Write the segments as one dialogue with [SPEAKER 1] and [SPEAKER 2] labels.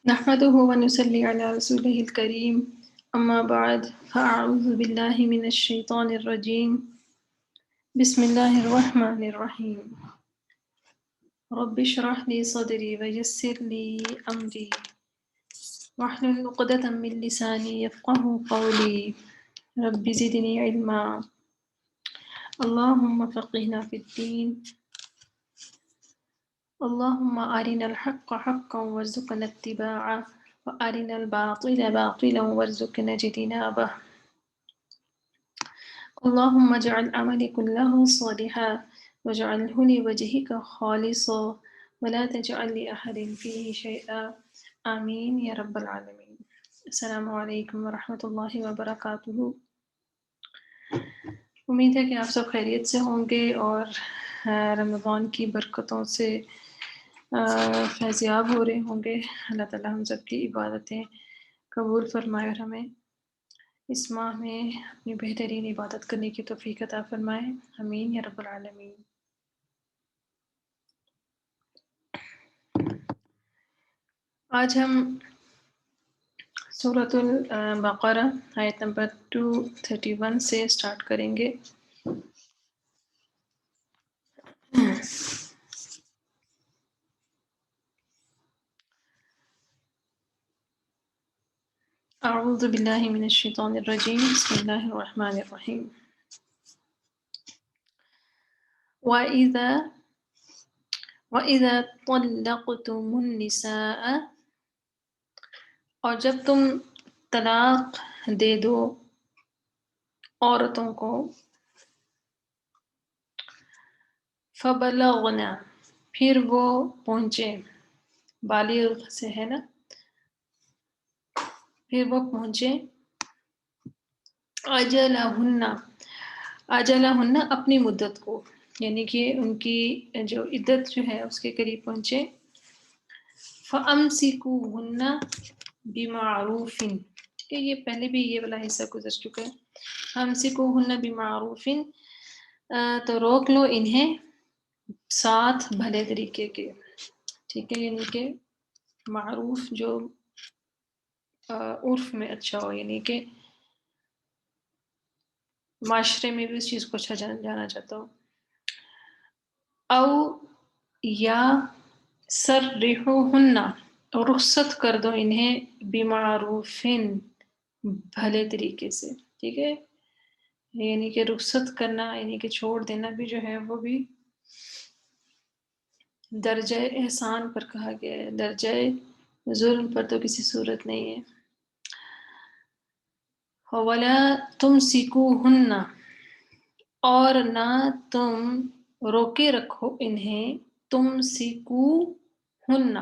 [SPEAKER 1] نحمده ونصلي على رسوله الكريم أما بعد فأعوذ بالله من الشيطان الرجيم بسم الله الرحمن الرحيم رب اشرح لي صدري ويسر لي أمري واحلل عقدة من لساني يفقه قولي رب زدني علما اللهم فقهنا في الدين اللهم أرنا الحق حقا وارزقنا اتباعه وأرنا الباطل باطلا وارزقنا اجتنابه اللهم اجعل عملي كله صالحا واجعله لوجهك خالصا ولا تجعل لأحد فيه شيئا آمین یا رب العالمین۔ السلام علیکم ورحمۃ اللہ وبرکاتہ۔ امید ہے کہ آپ سب خیریت سے ہوں گے اور رمضان کی برکتوں سے فیضیاب ہو رہے ہوں گے۔ اللہ تعالیٰ ہم سب کی عبادتیں قبول فرمائے اور ہمیں اس ماہ میں اپنی بہترین عبادت کرنے کی توفیق عطا فرمائے، آمین یا رب العالمین۔ آج ہم سورۃ البقرہ آیت نمبر 231 سے سٹارٹ کریں گے۔ اعوذ باللہ من الشیطان الرجیم، بسم اللہ الرحمن الرحیم۔ وَإِذَا طَلَّقْتُمُ النِّسَاءَ، اور جب تم طلاق دے دو عورتوں کو، فَبَلَغْنَ، پھر وہ پہنچے، بالغ سے ہے نا، پھر وہ پہنچے، اجلہن اپنی مدت کو، یعنی کہ ان کی جو عدت جو ہے اس کے قریب پہنچے، فَأَمْسِكُوهُنَّ بِمَعْرُوفٍ، ٹھیک ہے، یہ پہلے بھی یہ والا حصہ گزر چکا ہے۔ فَأَمْسِكُوهُنَّ بِمَعْرُوفٍ، تو روک لو انہیں ساتھ بھلے طریقے کے، ٹھیک ہے، یعنی کہ معروف جو عرف میں اچھا ہو، یعنی کہ معاشرے میں بھی اس چیز کو اچھا جانا چاہتا ہو۔ او یا سرحوہن، رخصت کر دو انہیں، بمعروفن، بھلے طریقے سے، ٹھیک ہے، یعنی کہ رخصت کرنا یعنی کہ چھوڑ دینا بھی جو ہے وہ بھی درجہ احسان پر کہا گیا ہے، درجہ ظلم پر تو کسی صورت نہیں ہے۔ وَلَا تُمْسِكُوهُنَّ، اور نہ تم روکے رکھو انہیں، تُمْسِكُوهُنَّ،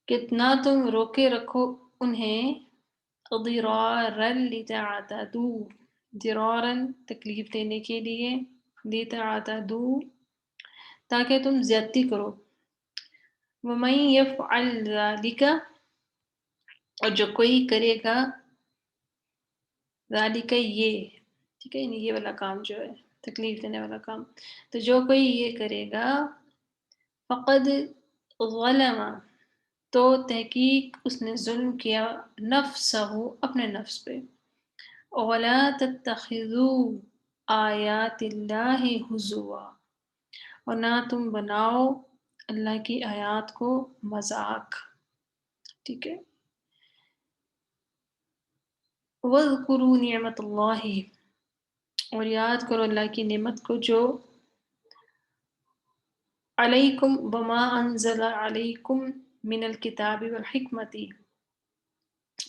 [SPEAKER 1] کتنا تم روکے رکھو انہیں، ضِرَارًا لِتَعْتَدُوا، ضِرَارًا تکلیف دینے کے لیے، لِتَعْتَدُوا تاکہ تم زیادتی کرو، وَمَن يَفْعَلْ ذَلِكَ، اور جو کوئی کرے گا، ذَلِكَ یہ، ٹھیک ہے، یعنی یہ والا کام جو ہے تکلیف دینے والا کام، تو جو کوئی یہ کرے گا، فقد ظلم، تو تحقیق اس نے ظلم کیا، نفسہ، اپنے نفس پہ، وَلَا تَتَّخِذُوا آیات اللہ ہزوا، اور نہ تم بناؤ اللہ کی آیات کو مذاق، ٹھیک ہے۔ وَاذْكُرُوا نِعْمَتَ اللَّهِ، اور یاد کرو اللہ کی نعمت کو، جو علیکم، وما انزل علیکم من الکتاب والحکمت،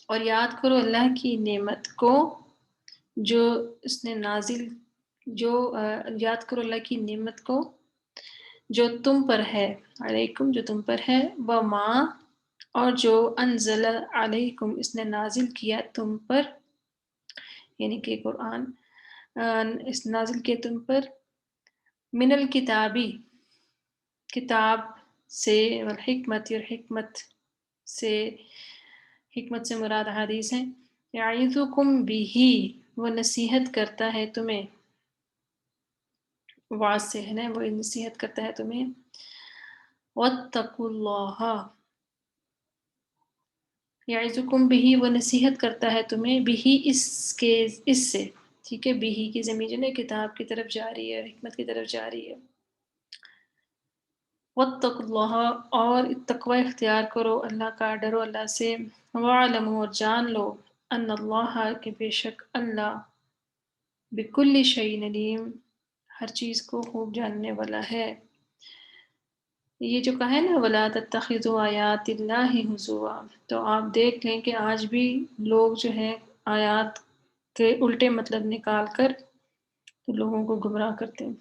[SPEAKER 1] اور یاد کرو اللہ کی نعمت کو جو اس نے نازل، جو یاد کرو اللہ کی نعمت کو جو تم پر ہے، علیکم جو تم پر ہے، وما اور جو انزل علیکم اس نے نازل کیا تم پر، یعنی کہ قرآن اس نازل کیا تم پر، من الکتابی کتاب سے، والحکمت اور حکمت سے، حکمت سے مراد حدیث ہیں، یعظکم بھی، وہ نصیحت کرتا ہے تمہیں، واعظ سے ہے نا، وہ نصیحت کرتا ہے تمہیں، واتقوا اللہ، یعظکم بہی، وہ نصیحت کرتا ہے تمہیں، بہی اس سے، ٹھیک ہے، بہی کی ضمیر جو ہے کتاب کی طرف جا رہی ہے، حکمت کی طرف جا رہی ہے۔ واتقوا اللہ، اور تقوی اختیار کرو، اللہ کا، ڈرو اللہ سے، وَاعْلَمُوا، اور جان لو، ان اللہ، کہ بے شک اللہ، بکل شیء علیم، ہر چیز کو خوب جاننے والا ہے۔ یہ جو کہا ہے نا وَلَا تَتَّخِذُوا آیَاتِ اللَّهِ هُزُوًا، تو آپ دیکھ لیں کہ آج بھی لوگ جو ہیں آیات کے الٹے مطلب نکال کر تو لوگوں کو گمراہ کرتے ہیں۔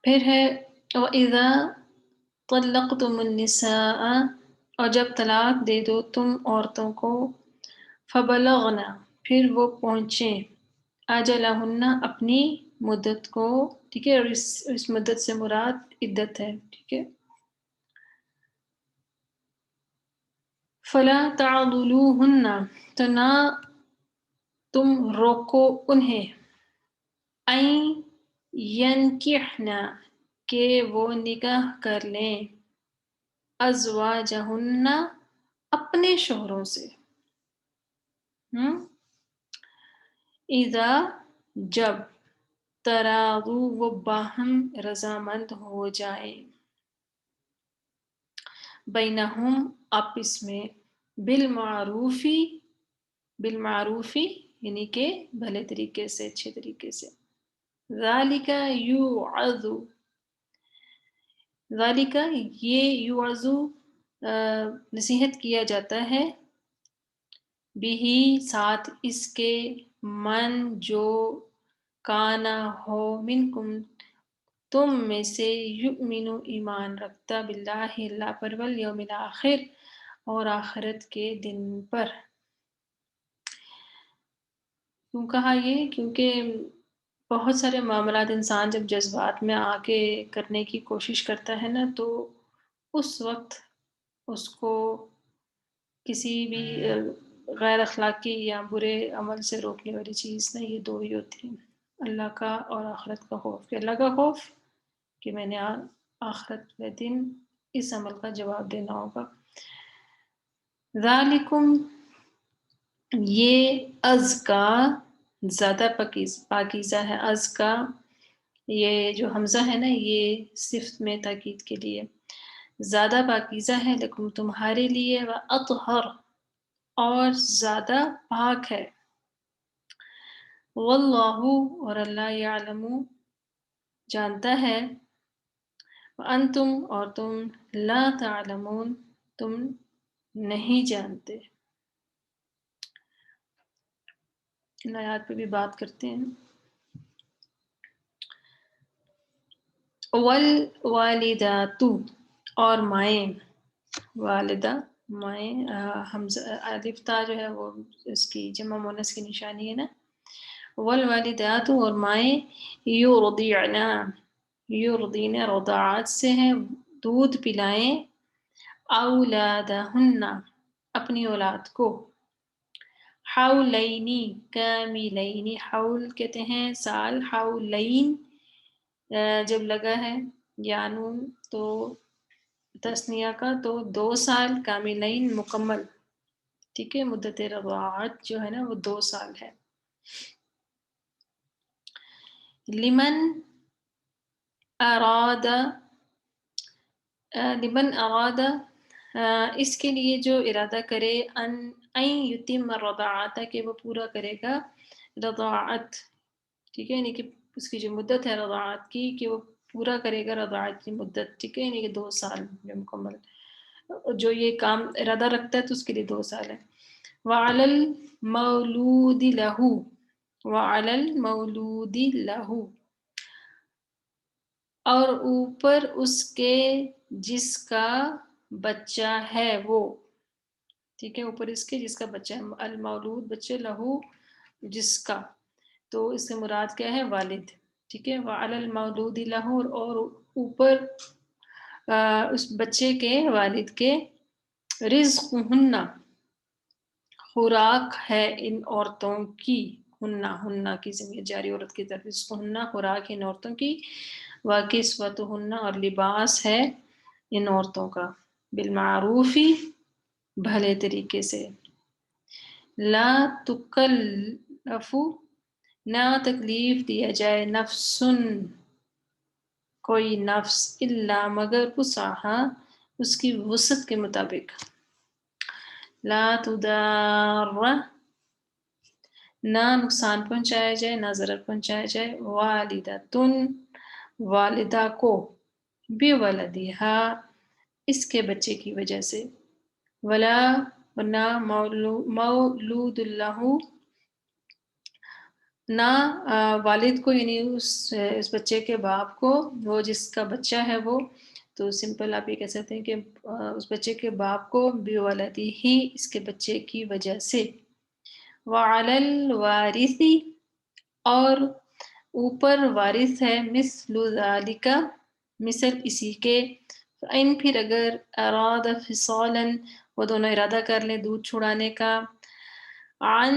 [SPEAKER 1] پھر ہے وَإِذَا طَلَّقْتُمُ النِّسَاءَ، اور جب طلاق دے دو تم عورتوں کو، فَبَلَغْنَ، پھر وہ پہنچیں، أَجَلَهُنَّ، اپنی مدت کو، ٹھیک ہے، اور اس مدت سے مراد عدت ہے، ٹھیک ہے۔ فَلَا تَعْضُلُوهُنَّ، تو نہ تم روکو انہیں، أَن يَنْكِحْنَ، کہ وہ نکاح کر لیں، أَزْوَاجَهُنَّ، اپنے شوہروں سے، اذا، جب، تراضوا، وہ باہم رضامند ہو جائیں، بینہم، آپس میں، بالمعروفی، بالمعروفی یعنی کہ بھلے طریقے سے، اچھے طریقے سے، ذالک یوعظ، ذالک، یہ یوعظ نصیحت کیا جاتا ہے، بھی، ساتھ اس کے، من، جو، کانا، ہو، منکم، تم میں سے، یؤمن، ایمان رکھتا، باللہ، اللہ پر، والیوم الآخر، اور آخرت کے دن پر۔ کیوں کہا یہ؟ کیونکہ بہت سارے معاملات انسان جب جذبات میں آ کے کرنے کی کوشش کرتا ہے نا، تو اس وقت اس کو کسی بھی غیر اخلاقی یا برے عمل سے روکنے والی چیز نہ، یہ دو ہی ہوتی ہیں، اللہ کا اور آخرت کا خوف، کہ اللہ کا خوف کہ میں نے آخرت کے دن اس عمل کا جواب دینا ہوگا۔ ذالکم، یہ ازکا، زیادہ پاکیزہ ہے، ازکا، یہ جو حمزہ ہے نا یہ صفت میں تاکید کے لیے، زیادہ پاکیزہ ہے، لیکن تمہارے لیے، وَأَطْهَرُ، اور زیادہ پاک ہے، واللہ، اور اللہ، یعلم، جانتا ہے، وَأَنْتُمْ، اور تم، لا تعلمون، تم نہیں جانتے۔ ان آیات پہ بھی بات کرتے ہیں۔ والوالدات، اور مائیں، والدہ، مائیں، حمزہ الف تا جو ہے وہ اس کی جمع مونس کی نشانی ہے نا۔ والوالدات، اور مائیں، یرضعن، یرضین، رضاعت سے ہیں، دودھ پلائیں، اولادہن، اپنی اولاد کو، حولینی کاملینی، حول کہتے ہیں سال، حولین جب لگا ہے یا نون تو تثنیہ کا، تو 2 سال، کاملین مکمل، ٹھیک ہے، مدت رضاعت جو ہے نا وہ 2 سال ہے۔ لمن اراد، لمن اراد، اس کے لیے جو ارادہ کرے، ان یتم الرضاعت، کہ وہ پورا کرے گا رضاعت، ٹھیک ہے، یعنی کہ اس کی جو مدت ہے رضاعت کی، کہ وہ پورا کرے گا رضاعت کی مدت، ٹھیک ہے، یعنی کہ 2 سال میں مکمل، جو یہ کام ارادہ رکھتا ہے تو اس کے لیے 2 سال ہے۔ وعلی المولود لہ، وعلی المولود لہ، اور اوپر اس کے جس کا بچہ ہے وہ، ٹھیک ہے، اوپر اس کے جس کا بچہ ہے، المولود بچے، لہو جس کا، تو اس سے مراد کیا ہے؟ والد، ٹھیک ہے، وعلی المولود لہ، اور اوپر اس بچے کے والد کے، رزقہن، خوراک ہے ان عورتوں کی، ہنہ کی ضمیر جاری عورت کی طرف، رزقہن، خوراک ان عورتوں کی، وکسوتہن، اور لباس ہے ان عورتوں کا، بالمعروفی بھلے طریقے سے، لا تکلف نہ تکلیف دیا جائے، نفسن کوئی نفس، الا مگر وسعها اس کی وسعت کے مطابق، لا تدار نہ نقصان پہنچایا جائے، نہ ضرر پہنچایا جائے، والدتن والدہ کو، بے ولدہا اس کے بچے کی وجہ سے، ولا نہ مولود اللہ نہ والد کو، یعنی اس بچے کے باپ کو، وہ جس کا بچہ ہے وہ، تو سمپل آپ یہ کہہ سکتے ہیں کہ اس بچے کے باپ کو بے ولدی ہی اس کے بچے کی وجہ سے، وعلی الوارث اور اوپر وارث ہے، مثل ذالک مثل اسی کے، فإن پھر اگر اراد فصالا وہ دونوں ارادہ کر لیں دودھ چھڑانے کا، عن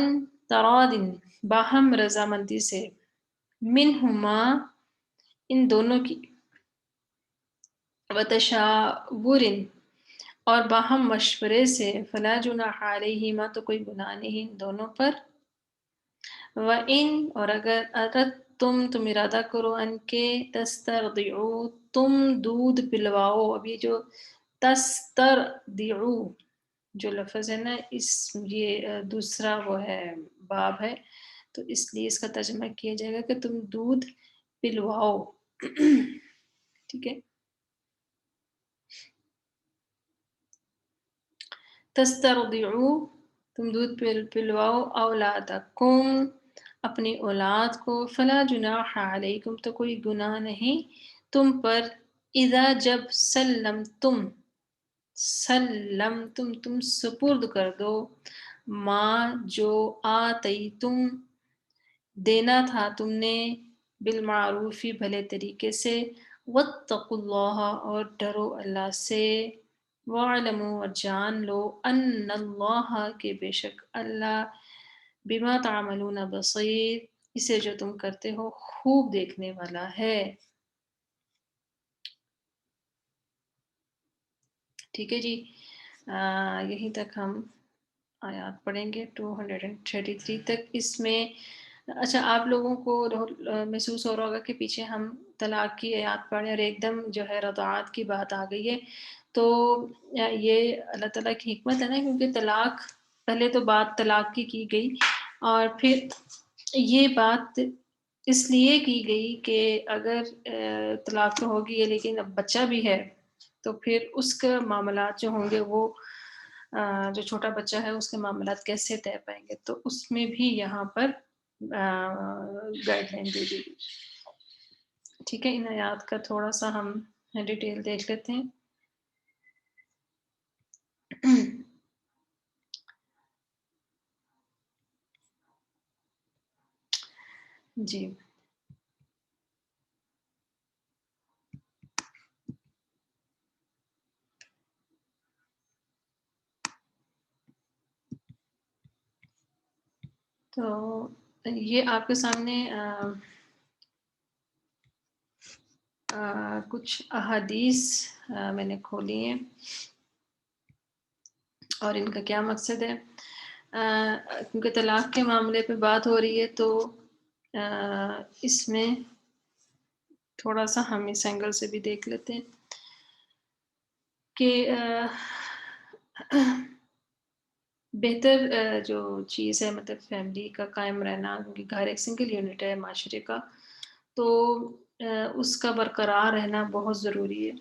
[SPEAKER 1] تراد باہم رضامندی سے، منہما ان دونوں کی، وتشاور اور باہم مشورے سے، فلا جناح علیہما تو کوئی گناہ نہیں ان دونوں پر، وَإِنْ اور اگر تم ارادہ کرو ان کے تسترضعوا تم دودھ پلواؤ، اب یہ جو تسترضعوا جو لفظ ہے نا، اس یہ دوسرا وہ ہے باب ہے، تو اس لیے اس کا ترجمہ کیا جائے گا کہ تم دودھ پلواؤ ٹھیک ہے، تسترضعوا تم دودھ پلواؤ، اولادکم اپنی اولاد کو، فلا جناح علیکم تو کوئی گناہ نہیں تم پر، اذا جب سلمتم تم سپرد کر دو، ما جو آتیتم دینا تھا تم نے، بالمعروفی بھلے طریقے سے، واتقوا اللہ اور ڈرو اللہ سے، وَاعْلَمُوا اور جان لو، ان اللہ کے بے شک اللہ، بما تعملون بصیر اسے جو تم کرتے ہو خوب دیکھنے والا ہے، ٹھیک ہے جی، یہیں تک ہم آیات پڑھیں گے 233 تک۔ اس میں اچھا آپ لوگوں کو محسوس ہو رہا ہوگا کہ پیچھے ہم طلاق کی آیات پڑھیں اور ایک دم جو ہے رضاعت کی بات آ گئی ہے، تو یہ اللہ تعالیٰ کی حکمت ہے نا، کیونکہ طلاق پہلے تو بات طلاق کی گئی اور پھر یہ بات اس لیے کی گئی کہ اگر طلاق تو ہوگی ہے لیکن اب بچہ بھی ہے تو پھر اس کے معاملات جو ہوں گے وہ جو چھوٹا بچہ ہے اس کے معاملات کیسے طے پائیں گے، تو اس میں بھی یہاں پر گائیڈ لائن دے دی گئی، ٹھیک ہے۔ ان آیات کا تھوڑا سا ہم ڈیٹیل دیکھ لیتے ہیں۔ جی تو یہ آپ کے سامنے کچھ احادیث میں نے کھولی ہیں اور ان کا کیا مقصد ہے، کیونکہ طلاق کے معاملے پہ بات ہو رہی ہے تو اس میں تھوڑا سا ہم اس اینگل سے بھی دیکھ لیتے ہیں کہ بہتر جو چیز ہے مطلب فیملی کا قائم رہنا، کیونکہ گھر ایک سنگل یونٹ ہے معاشرے کا، تو اس کا برقرار رہنا بہت ضروری ہے۔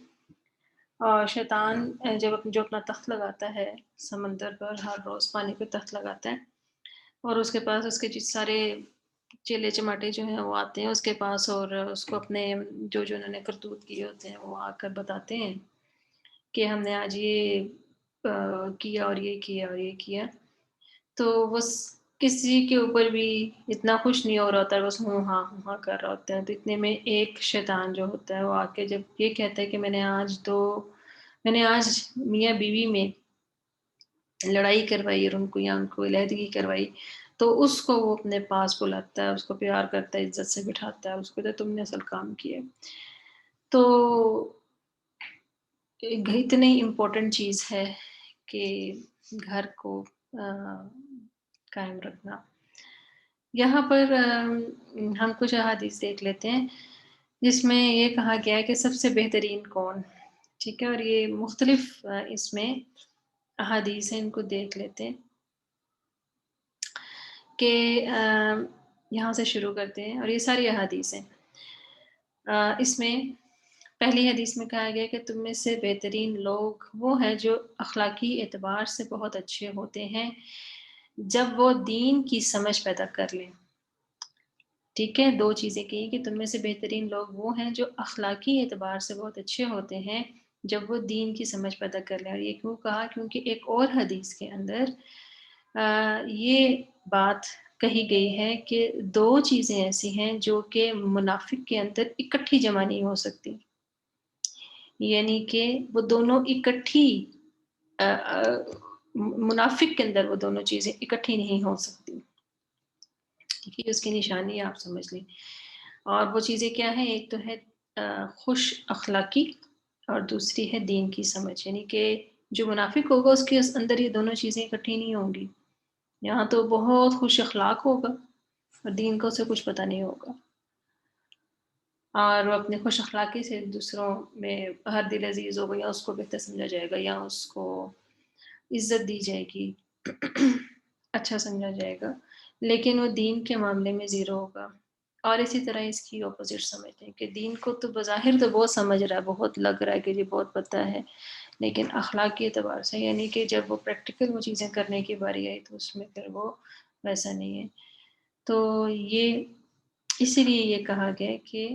[SPEAKER 1] اور شیطان جو اپنا تخت لگاتا ہے سمندر پر، ہر روز پانی پہ تخت لگاتا ہے اور اس کے پاس اس کے سارے چیلے چماٹے جو ہیں وہ آتے ہیں اس کے پاس اور اس کو اپنے جو انہوں نے کرتوت کیے ہوتے ہیں وہ آ کر بتاتے ہیں کہ ہم نے آج یہ کیا اور یہ کیا اور یہ کیا، تو وہ کسی کے اوپر بھی اتنا خوش نہیں ہو رہا ہوتا ہے، بس ہوں ہاں کر رہا ہوتا ہے۔ تو اتنے میں ایک شیطان جو ہوتا ہے وہ آ کے جب یہ کہتا ہے کہ میں نے آج میاں بیوی میں لڑائی کروائی اور ان کو علیحدگی کروائی، تو اس کو وہ اپنے پاس بلاتا ہے، اس کو پیار کرتا ہے، عزت سے بٹھاتا ہے، اس کو کہتا ہے تم نے اصل کام کیا۔ تو اتنی امپورٹنٹ چیز ہے کہ گھر کو قائم رکھنا. یہاں پر ہم کچھ احادیث دیکھ لیتے ہیں جس میں یہ کہا گیا ہے کہ سب سے بہترین کون. ٹھیک ہے، اور یہ مختلف اس میں احادیث ہیں، ان کو دیکھ لیتے ہیں کہ یہاں سے شروع کرتے ہیں، اور یہ ساری احادیث ہیں. اس میں پہلی حدیث میں کہا گیا کہ تم میں سے بہترین لوگ وہ ہیں جو اخلاقی اعتبار سے بہت اچھے ہوتے ہیں جب وہ دین کی سمجھ پیدا کر لیں. ٹھیک ہے، دو چیزیں کی کہ تم میں سے بہترین لوگ وہ ہیں جو اخلاقی اعتبار سے بہت اچھے ہوتے ہیں جب وہ دین کی سمجھ پیدا کر لیں. اور یہ کیوں کہا؟ کیونکہ ایک اور حدیث کے اندر یہ بات کہی گئی ہے کہ دو چیزیں ایسی ہیں جو کہ منافق کے اندر اکٹھی جمع نہیں ہو سکتی، یعنی کہ وہ دونوں اکٹھی منافق کے اندر وہ دونوں چیزیں اکٹھی نہیں ہو سکتی. ٹھیک ہے، اس کی نشانی آپ سمجھ لیں. اور وہ چیزیں کیا ہیں؟ ایک تو ہے خوش اخلاقی اور دوسری ہے دین کی سمجھ. یعنی کہ جو منافق ہوگا اس کے اندر یہ دونوں چیزیں اکٹھی نہیں ہوں گی. یہاں تو بہت خوش اخلاق ہوگا اور دین کو اسے کچھ پتہ نہیں ہوگا، اور وہ اپنے خوش اخلاقی سے دوسروں میں ہر دل عزیز ہوگا، یا اس کو بہتر سمجھا جائے گا، یا اس کو عزت دی جائے گی، اچھا سمجھا جائے گا، لیکن وہ دین کے معاملے میں زیرو ہوگا. اور اسی طرح اس کی اپوزٹ سمجھتے ہیں کہ دین کو تو بظاہر تو بہت سمجھ رہا ہے، بہت لگ رہا ہے کہ یہ بہت پتہ ہے، لیکن اخلاقی اعتبار سے، یعنی کہ جب وہ پریکٹیکل وہ چیزیں کرنے کی باری آئی تو اس میں پھر وہ ویسا نہیں ہے. تو یہ اسی لیے یہ کہا گیا کہ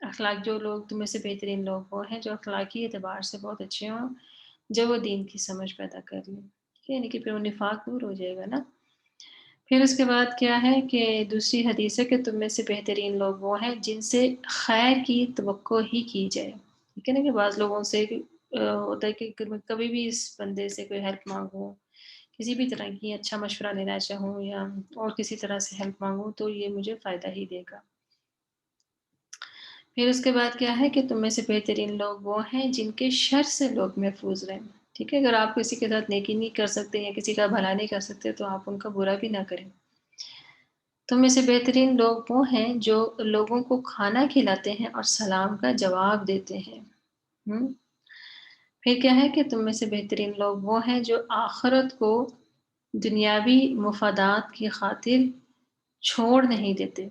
[SPEAKER 1] اخلاق جو لوگ تم میں سے بہترین لوگ وہ ہیں جو اخلاقی اعتبار سے بہت اچھے ہوں جب وہ دین کی سمجھ پیدا کر لیں. یعنی کہ پھر وہ نفاق دور ہو جائے گا نا. پھر اس کے بعد کیا ہے کہ دوسری حدیث ہے کہ تم میں سے بہترین لوگ وہ ہیں جن سے خیر کی توقع ہی کی جائے. ٹھیک ہے نا، کہ بعض لوگوں سے ہوتا ہے کہ کبھی بھی اس بندے سے کوئی ہیلپ مانگوں، کسی بھی طرح کی اچھا مشورہ لینا چاہوں یا اور کسی طرح سے ہیلپ مانگوں تو یہ مجھے فائدہ ہی دے گا. پھر اس کے بعد کیا ہے کہ تم میں سے بہترین لوگ وہ ہیں جن کے شر سے لوگ محفوظ رہیں. ٹھیک ہے، اگر آپ کسی کے ساتھ نیکی نہیں کر سکتے یا کسی کا بھلا نہیں کر سکتے تو آپ ان کا برا بھی نہ کریں. تم میں سے بہترین لوگ وہ ہیں جو لوگوں کو کھانا کھلاتے ہیں اور سلام کا جواب دیتے ہیں. پھر کیا ہے کہ تم میں سے بہترین لوگ وہ ہیں جو آخرت کو دنیاوی مفادات کی خاطر چھوڑ نہیں دیتے.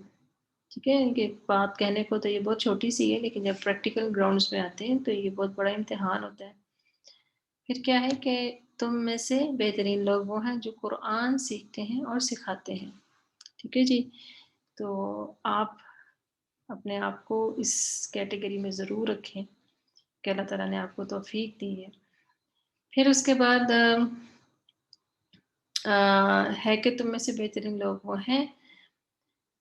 [SPEAKER 1] ٹھیک ہے، کہ بات کہنے کو تو یہ بہت چھوٹی سی ہے، لیکن جب پریکٹیکل گراؤنڈز میں آتے ہیں تو یہ بہت بڑا امتحان ہوتا ہے. پھر کیا ہے کہ تم میں سے بہترین لوگ وہ ہیں جو قرآن سیکھتے ہیں اور سکھاتے ہیں. ٹھیک ہے جی، تو آپ اپنے آپ کو اس کیٹیگری میں ضرور رکھیں کہ اللہ تعالیٰ نے آپ کو توفیق دی ہے. پھر اس کے بعد ہے کہ تم میں سے بہترین لوگ وہ ہیں،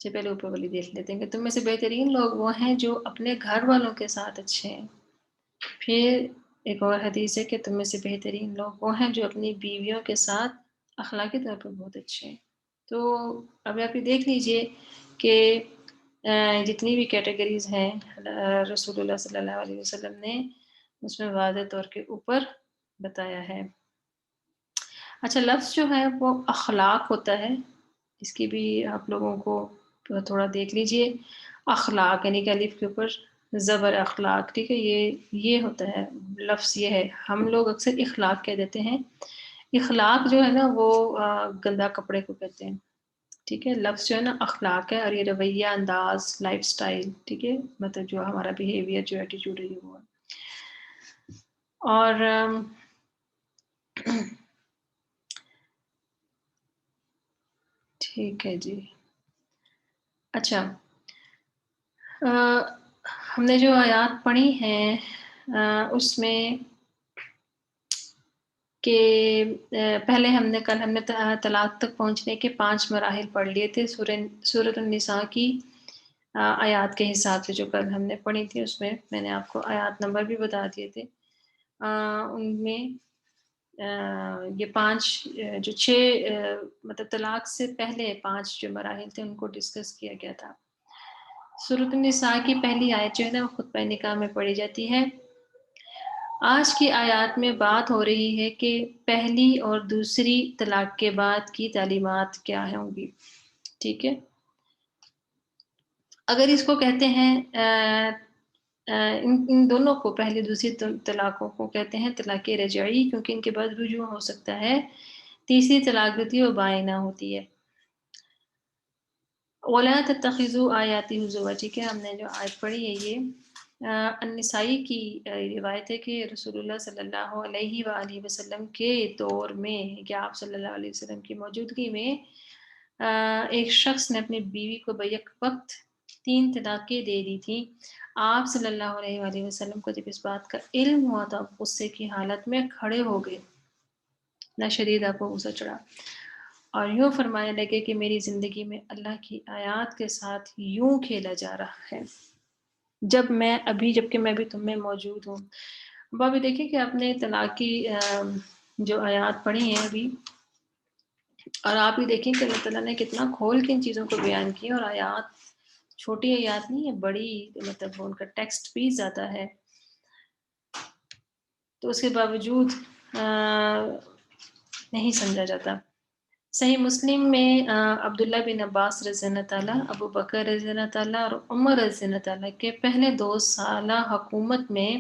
[SPEAKER 1] پہلے اوپر والی دیکھ لیتے ہیں کہ تم میں سے بہترین لوگ وہ ہیں جو اپنے گھر والوں کے ساتھ اچھے ہیں. پھر ایک اور حدیث ہے کہ تم میں سے بہترین لوگ وہ ہیں جو اپنی بیویوں کے ساتھ اخلاقی طور پر بہت اچھے ہیں. تو اب آپ یہ دیکھ لیجئے کہ جتنی بھی کیٹیگریز ہیں رسول اللہ صلی اللہ علیہ وسلم نے اس میں واضح طور کے اوپر بتایا ہے. اچھا، لفظ جو ہے وہ اخلاق ہوتا ہے، اس کی بھی آپ لوگوں کو تھوڑا دیکھ لیجئے. اخلاق یعنی کہ الف کے اوپر زبر اخلاق. ٹھیک ہے، یہ ہوتا ہے لفظ، یہ ہے. ہم لوگ اکثر اخلاق کہہ دیتے ہیں. اخلاق جو ہے نا وہ گندا کپڑے کو کہتے ہیں. ٹھیک ہے، لفظ جو ہے نا اخلاق ہے، اور یہ رویہ، انداز، لائف سٹائل. ٹھیک ہے، مطلب جو ہمارا بیہیویئر، جو ایٹیٹیوڈ ہے وہ ہے. اور ٹھیک ہے جی. اچھا، ہم نے جو آیات پڑھی ہیں اس میں کہ پہلے ہم نے طلاق تک پہنچنے کے 5 مراحل پڑھ لیے تھے سورۃ النساء کی آیات کے حساب سے. جو کل ہم نے پڑھی تھی اس میں نے آپ کو آیات نمبر بھی بتا دیے تھے. ان میں یہ 5 جو 6 مطلب طلاق سے پہلے 5 جو مراحل تھے ان کو ڈسکس کیا گیا تھا. سورۃ النساء کی پہلی آیت جو ہے نا وہ خطبہ نکاح میں پڑھی جاتی ہے، آج کی آیات میں بات ہو رہی ہے کہ پہلی اور دوسری طلاق کے بعد کی تعلیمات کیا ہوں گی. ٹھیک ہے. اگر اس کو کہتے ہیں ان دونوں کو، پہلی دوسری طلاقوں کو کہتے ہیں طلاق رجعی، کیونکہ ان کے بعد رجوع ہو سکتا ہے. تیسری طلاق ہوتی ہے وہ بائنہ ہوتی ہے. وَلَا تَتَّخِذُوا آیَاتِي هُزُوًا. ٹھیک ہے، ہم نے جو آیت پڑھی ہے یہ النسائی کی روایت ہے کہ رسول اللہ صلی اللہ علیہ وآلہ وسلم کے دور میں، کہ آپ صلی اللہ علیہ وسلم کی موجودگی میں ایک شخص نے اپنی بیوی کو بیک وقت 3 طلاقیں دے دی تھیں. آپ صلی اللہ علیہ وآلہ وسلم کو جب اس بات کا علم ہوا تو آپ غصے کی حالت میں کھڑے ہو گئے. نہ شدید آپ کو غصہ چڑھا اور یوں فرمانے لگے کہ میری زندگی میں اللہ کی آیات کے ساتھ یوں کھیلا جا رہا ہے جبکہ میں بھی تم میں موجود ہوں. اب ابھی دیکھیں کہ آپ نے طلاق کی جو آیات پڑھی ہیں ابھی، اور آپ بھی دیکھیں کہ اللہ تعالیٰ نے کتنا کھول کے ان چیزوں کو بیان کیا، اور آیات چھوٹی آیات نہیں ہے، بڑی، مطلب ان کا ٹیکسٹ بھی زیادہ ہے. تو اس کے باوجود نہیں سمجھا جاتا. صحیح مسلم میں عبداللہ بن عباس رضی اللہ تعالیٰ، ابو بکر رضی اللہ تعالیٰ اور عمر رضی اللہ تعالیٰ کے پہلے 2 سالہ حکومت میں،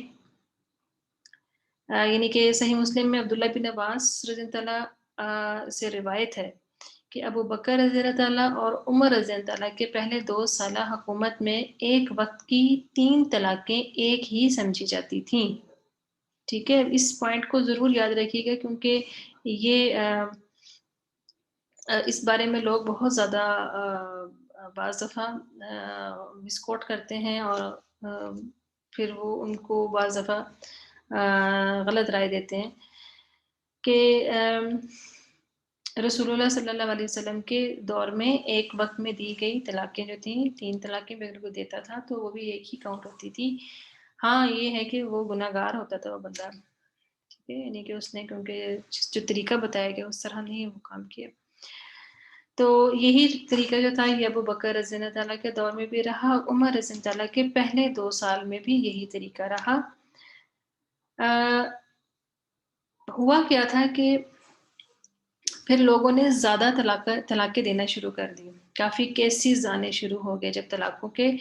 [SPEAKER 1] یعنی کہ صحیح مسلم میں عبداللہ بن عباس رضی اللہ تعالیٰ سے روایت ہے کہ ابو بکر رضی اللہ تعالیٰ اور عمر رضی اللہ تعالیٰ کے پہلے 2 سالہ حکومت میں ایک وقت کی 3 طلاقیں ایک ہی سمجھی جاتی تھیں. ٹھیک ہے، اس پوائنٹ کو ضرور یاد رکھیے گا، کیونکہ یہ اس بارے میں لوگ بہت زیادہ بعض دفعہ مسکوٹ کرتے ہیں، اور پھر وہ ان کو بعض دفعہ غلط رائے دیتے ہیں کہ رسول اللہ صلی اللہ علیہ وسلم کے دور میں ایک وقت میں دی گئی طلاقیں جو تھیں، 3 طلاقیں بھی اگر کوئی دیتا تھا تو وہ بھی ایک ہی کاؤنٹ ہوتی تھی. ہاں یہ ہے کہ وہ گناہ گار ہوتا تھا وہ بندہ، ٹھیک ہے، یعنی کہ اس نے کیونکہ جو طریقہ بتایا گیا اس طرح نہیں وہ کام کیا. تو یہی طریقہ جو تھا یہ ابو بکر رضی اللہ تعالیٰ کے دور میں بھی رہا، عمر رضی اللہ تعالیٰ کے پہلے 2 سال میں بھی یہی طریقہ رہا. ہوا کیا تھا کہ پھر لوگوں نے زیادہ طلاقیں دینا شروع کر دی، کافی کیسز آنے شروع ہو گئے جب طلاقوں کے.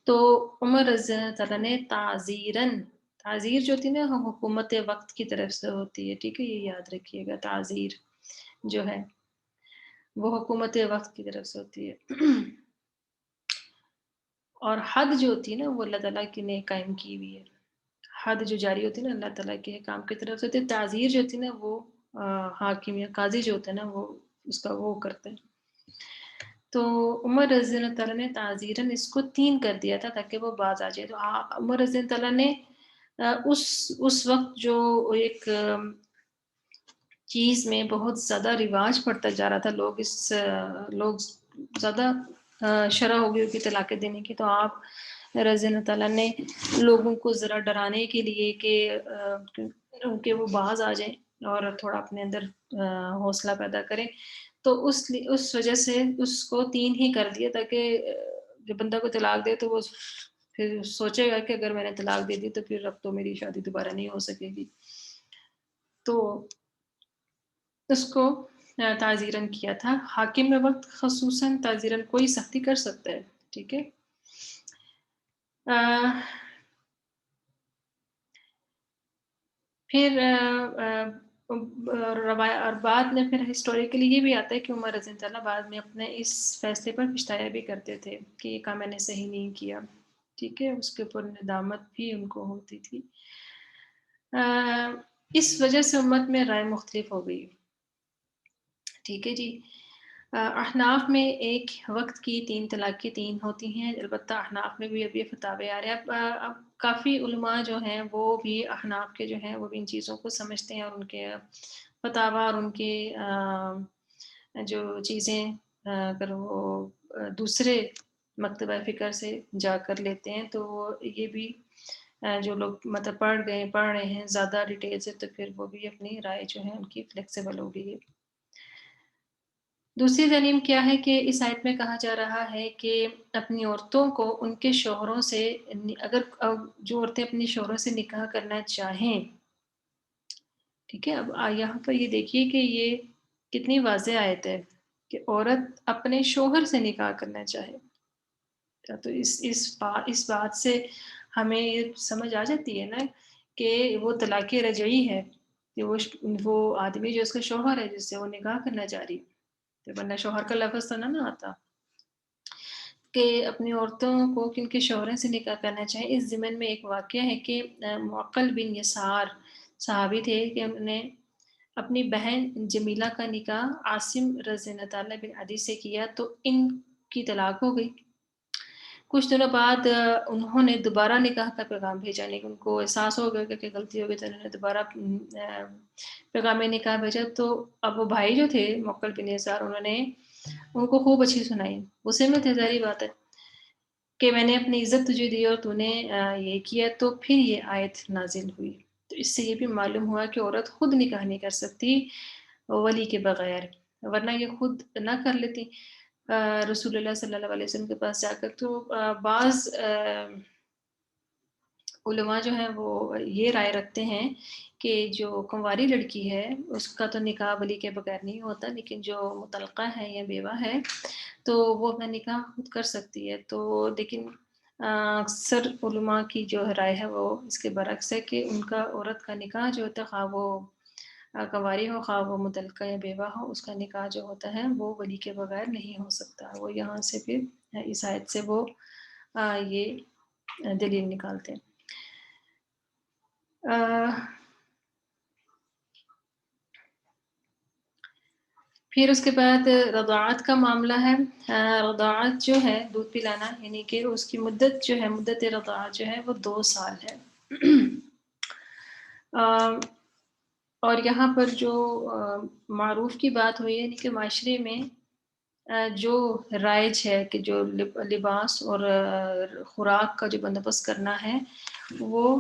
[SPEAKER 1] تو عمر رضی اللہ تعالیٰ نے تعزیر جو ہوتی ہے نا حکومت وقت کی طرف سے ہوتی ہے، ٹھیک ہے، یہ یاد رکھیے گا، تعزیر جو ہے وہ حکومت وقت کی طرف سے ہوتی ہے. اور حد جو ہوتی ہے نا وہ اللہ تعالیٰ کی نے قائم کی ہوئی ہے. حد جو جاری ہوتی ہے نا اللہ تعالیٰ کے کام کی طرف سے ہوتی ہے. تعزیر جو ہوتی ہے نا وہ حاکم یا قاضی جو ہوتا ہے نا وہ اس کا وہ کرتے ہیں. تو عمر رضی اللہ تعالیٰ نے تعزیراً اس کو 3 کر دیا تھا تاکہ وہ باز آ جائے. تو عمر رضی اللہ تعالیٰ نے اس وقت جو ایک چیز میں بہت زیادہ رواج پڑتا جا رہا تھا، لوگ زیادہ شرح ہو گئی کی طلاقیں دینے کی، تو آپ رضی اللہ تعالیٰ نے لوگوں کو ذرا ڈرانے کے لیے کہ وہ باز آ جائیں اور تھوڑا اپنے اندر حوصلہ پیدا کریں، تو اس وجہ سے اس کو 3 ہی کر دیا تاکہ جب بندہ کو طلاق دے تو وہ پھر سوچے گا کہ اگر میں نے طلاق دے دی تو پھر اب تو میری شادی دوبارہ نہیں ہو سکے گی. تو اس کو تعزیراً کیا تھا. حاکم میں وقت خصوصاً تعزیراً کوئی سختی کر سکتا ہے، ٹھیک ہے. پھر اور بعد میں پھر ہسٹوریکلی یہ بھی آتا ہے کہ عمر رضی اللہ بعد میں اپنے اس فیصلے پر پچھتایا بھی کرتے تھے کہ یہ کام میں نے صحیح نہیں کیا، ٹھیک ہے، اس کے اوپر ندامت بھی ان کو ہوتی تھی. اس وجہ سے امت میں رائے مختلف ہو گئی، ٹھیک ہے جی. احناف میں ایک وقت کی 3 طلاقیں 3 ہوتی ہیں. البتہ احناف میں بھی ابھی فتاوے آ رہے ہیں. اب کافی علماء جو ہیں وہ بھی احناف کے جو ہیں وہ بھی ان چیزوں کو سمجھتے ہیں، اور ان کے فتاوی اور ان کے جو چیزیں اگر وہ دوسرے مکتبہ فکر سے جا کر لیتے ہیں تو یہ بھی جو لوگ مطلب پڑھ رہے ہیں زیادہ ڈیٹیل سے، تو پھر وہ بھی اپنی رائے جو ہے ان کی فلیکسیبل ہو گئی ہے. دوسری دلیل کیا ہے کہ اس آیت میں کہا جا رہا ہے کہ اپنی عورتوں کو ان کے شوہروں سے، اگر جو عورتیں اپنی شوہروں سے نکاح کرنا چاہیں ٹھیک ہے. اب یہاں پر یہ دیکھیے کہ یہ کتنی واضح آیت ہے کہ عورت اپنے شوہر سے نکاح کرنا چاہے. تو اس بات سے ہمیں یہ سمجھ آ جاتی ہے نا کہ وہ طلاق رجعی ہے، کہ وہ آدمی جو اس کا شوہر ہے جس سے وہ نکاح کرنا چاہ رہی، تو ورنہ شوہر کا لفظ تو نہ آتا کہ اپنی عورتوں کو کن کے شوہروں سے نکاح کرنا چاہے. اس ضمن میں ایک واقعہ ہے کہ معقل بن یسار صحابی تھے کہ انہوں نے اپنی بہن جمیلہ کا نکاح عاصم رضی اللہ تعالیٰ بن عدی سے کیا تو ان کی طلاق ہو گئی. کچھ دنوں بعد انہوں نے دوبارہ نکاح کا پیغام بھیجا، لیکن ان کو احساس ہو گیا کہ غلطی ہو گئی، تو انہوں نے دوبارہ پیغام نکاح بھیجا. تو اب وہ بھائی جو تھے معقل بن یسار، انہوں نے ان کو خوب اچھی سنائی. غصے میں تھے، ظاہری بات ہے کہ میں نے اپنی عزت تجھے دی اور تو نے یہ کیا. تو پھر یہ آیت نازل ہوئی. تو اس سے یہ بھی معلوم ہوا کہ عورت خود نکاح نہیں کر سکتی ولی کے بغیر، ورنہ یہ خود نہ کر لیتی رسول اللہ صلی اللہ علیہ وسلم کے پاس جا کر. تو بعض علماء جو ہیں وہ یہ رائے رکھتے ہیں کہ جو کنواری لڑکی ہے اس کا تو نکاح ولی کے بغیر نہیں ہوتا، لیکن جو مطلقہ ہے یا بیوہ ہے تو وہ اپنا نکاح خود کر سکتی ہے. تو لیکن اکثر علماء کی جو رائے ہے وہ اس کے برعکس ہے کہ ان کا عورت کا نکاح جو ہوتا ہے، خواہ وہ کنواری ہو خواہ وہ مطلقہ یا بیوہ ہو، اس کا نکاح جو ہوتا ہے وہ ولی کے بغیر نہیں ہو سکتا. وہ یہاں سے پھر اس آیت سے وہ یہ دلیل نکالتے ہیں. پھر اس کے بعد رضاعت کا معاملہ ہے. رضاعت جو ہے دودھ پلانا، یعنی کہ اس کی مدت جو ہے، مدت رضاعت جو ہے وہ 2 سال ہے. اور یہاں پر جو معروف کی بات ہوئی ہے، یعنی کہ معاشرے میں جو رائج ہے کہ جو لباس اور خوراک کا جو بندوبست کرنا ہے وہ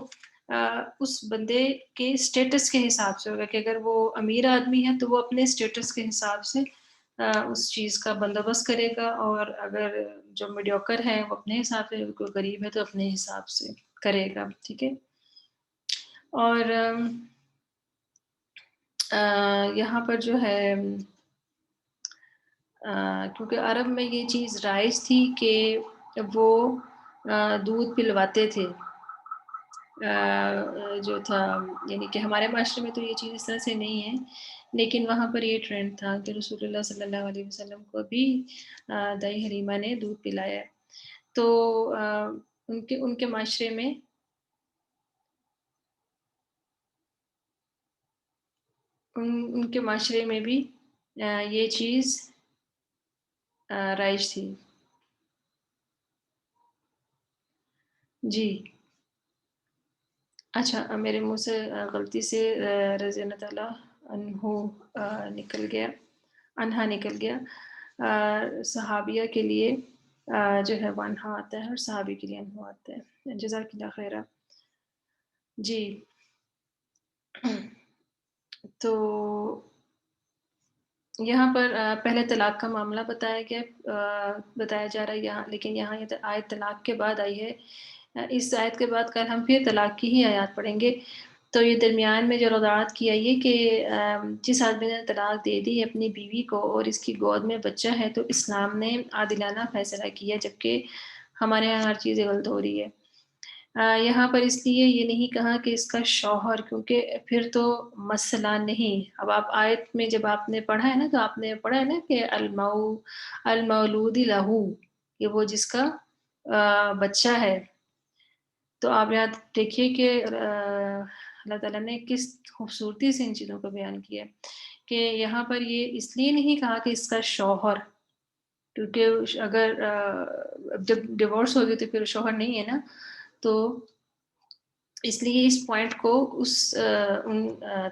[SPEAKER 1] اس بندے کے سٹیٹس کے حساب سے ہوگا کہ اگر وہ امیر آدمی ہے تو وہ اپنے سٹیٹس کے حساب سے اس چیز کا بندوبست کرے گا، اور اگر جو میڈیوکر ہے وہ اپنے حساب سے، کوئی غریب ہے تو اپنے حساب سے کرے گا. ٹھیک ہے. اور یہاں پر جو ہے کیونکہ عرب میں یہ چیز رائج تھی کہ وہ دودھ پلواتے تھے جو تھا، یعنی کہ ہمارے معاشرے میں تو یہ چیز اس طرح سے نہیں ہے، لیکن وہاں پر یہ ٹرینڈ تھا کہ رسول اللہ صلی اللہ علیہ وسلم کو بھی دائی حلیمہ نے دودھ پلایا. تو ان کے معاشرے میں ان کے معاشرے میں بھی یہ چیز رائج تھی. جی اچھا، میرے منہ سے غلطی سے رضی اللہ تعالیٰ عنہ نکل گیا، انہا نکل گیا. صحابیہ کے لیے جو ہے وہ انہا آتا ہے اور صحابی کے لیے انہو آتا ہے. جزاک اللہ خیرہ. جی تو یہاں پر پہلے طلاق کا معاملہ بتایا جا رہا ہے یہاں، لیکن یہاں یہ آیت طلاق کے بعد آئی ہے. اس آیت کے بعد کل ہم پھر طلاق کی ہی آیات پڑھیں گے. تو یہ درمیان میں جو رضاعت کی آئی ہے کہ جس آدمی نے طلاق دے دی اپنی بیوی کو اور اس کی گود میں بچہ ہے تو اسلام نے عادلانہ فیصلہ کیا، جبکہ ہمارے یہاں ہر چیز غلط ہو رہی ہے. یہاں پر اس لیے یہ نہیں کہا کہ اس کا شوہر، کیونکہ پھر تو مسئلہ نہیں. اب آپ آیت میں جب آپ نے پڑھا ہے نا، تو آپ نے پڑھا ہے نا کہ المولود لہو، کہ وہ جس کا بچہ ہے. تو آپ یاد دیکھیے کہ اللہ تعالیٰ نے کس خوبصورتی سے ان چیزوں کو بیان کیا کہ یہاں پر یہ اس لیے نہیں کہا کہ اس کا شوہر، کیونکہ اگر جب ڈیورس ہوگی تو پھر شوہر نہیں ہے نا، تو اس لیے اس پوائنٹ کو ان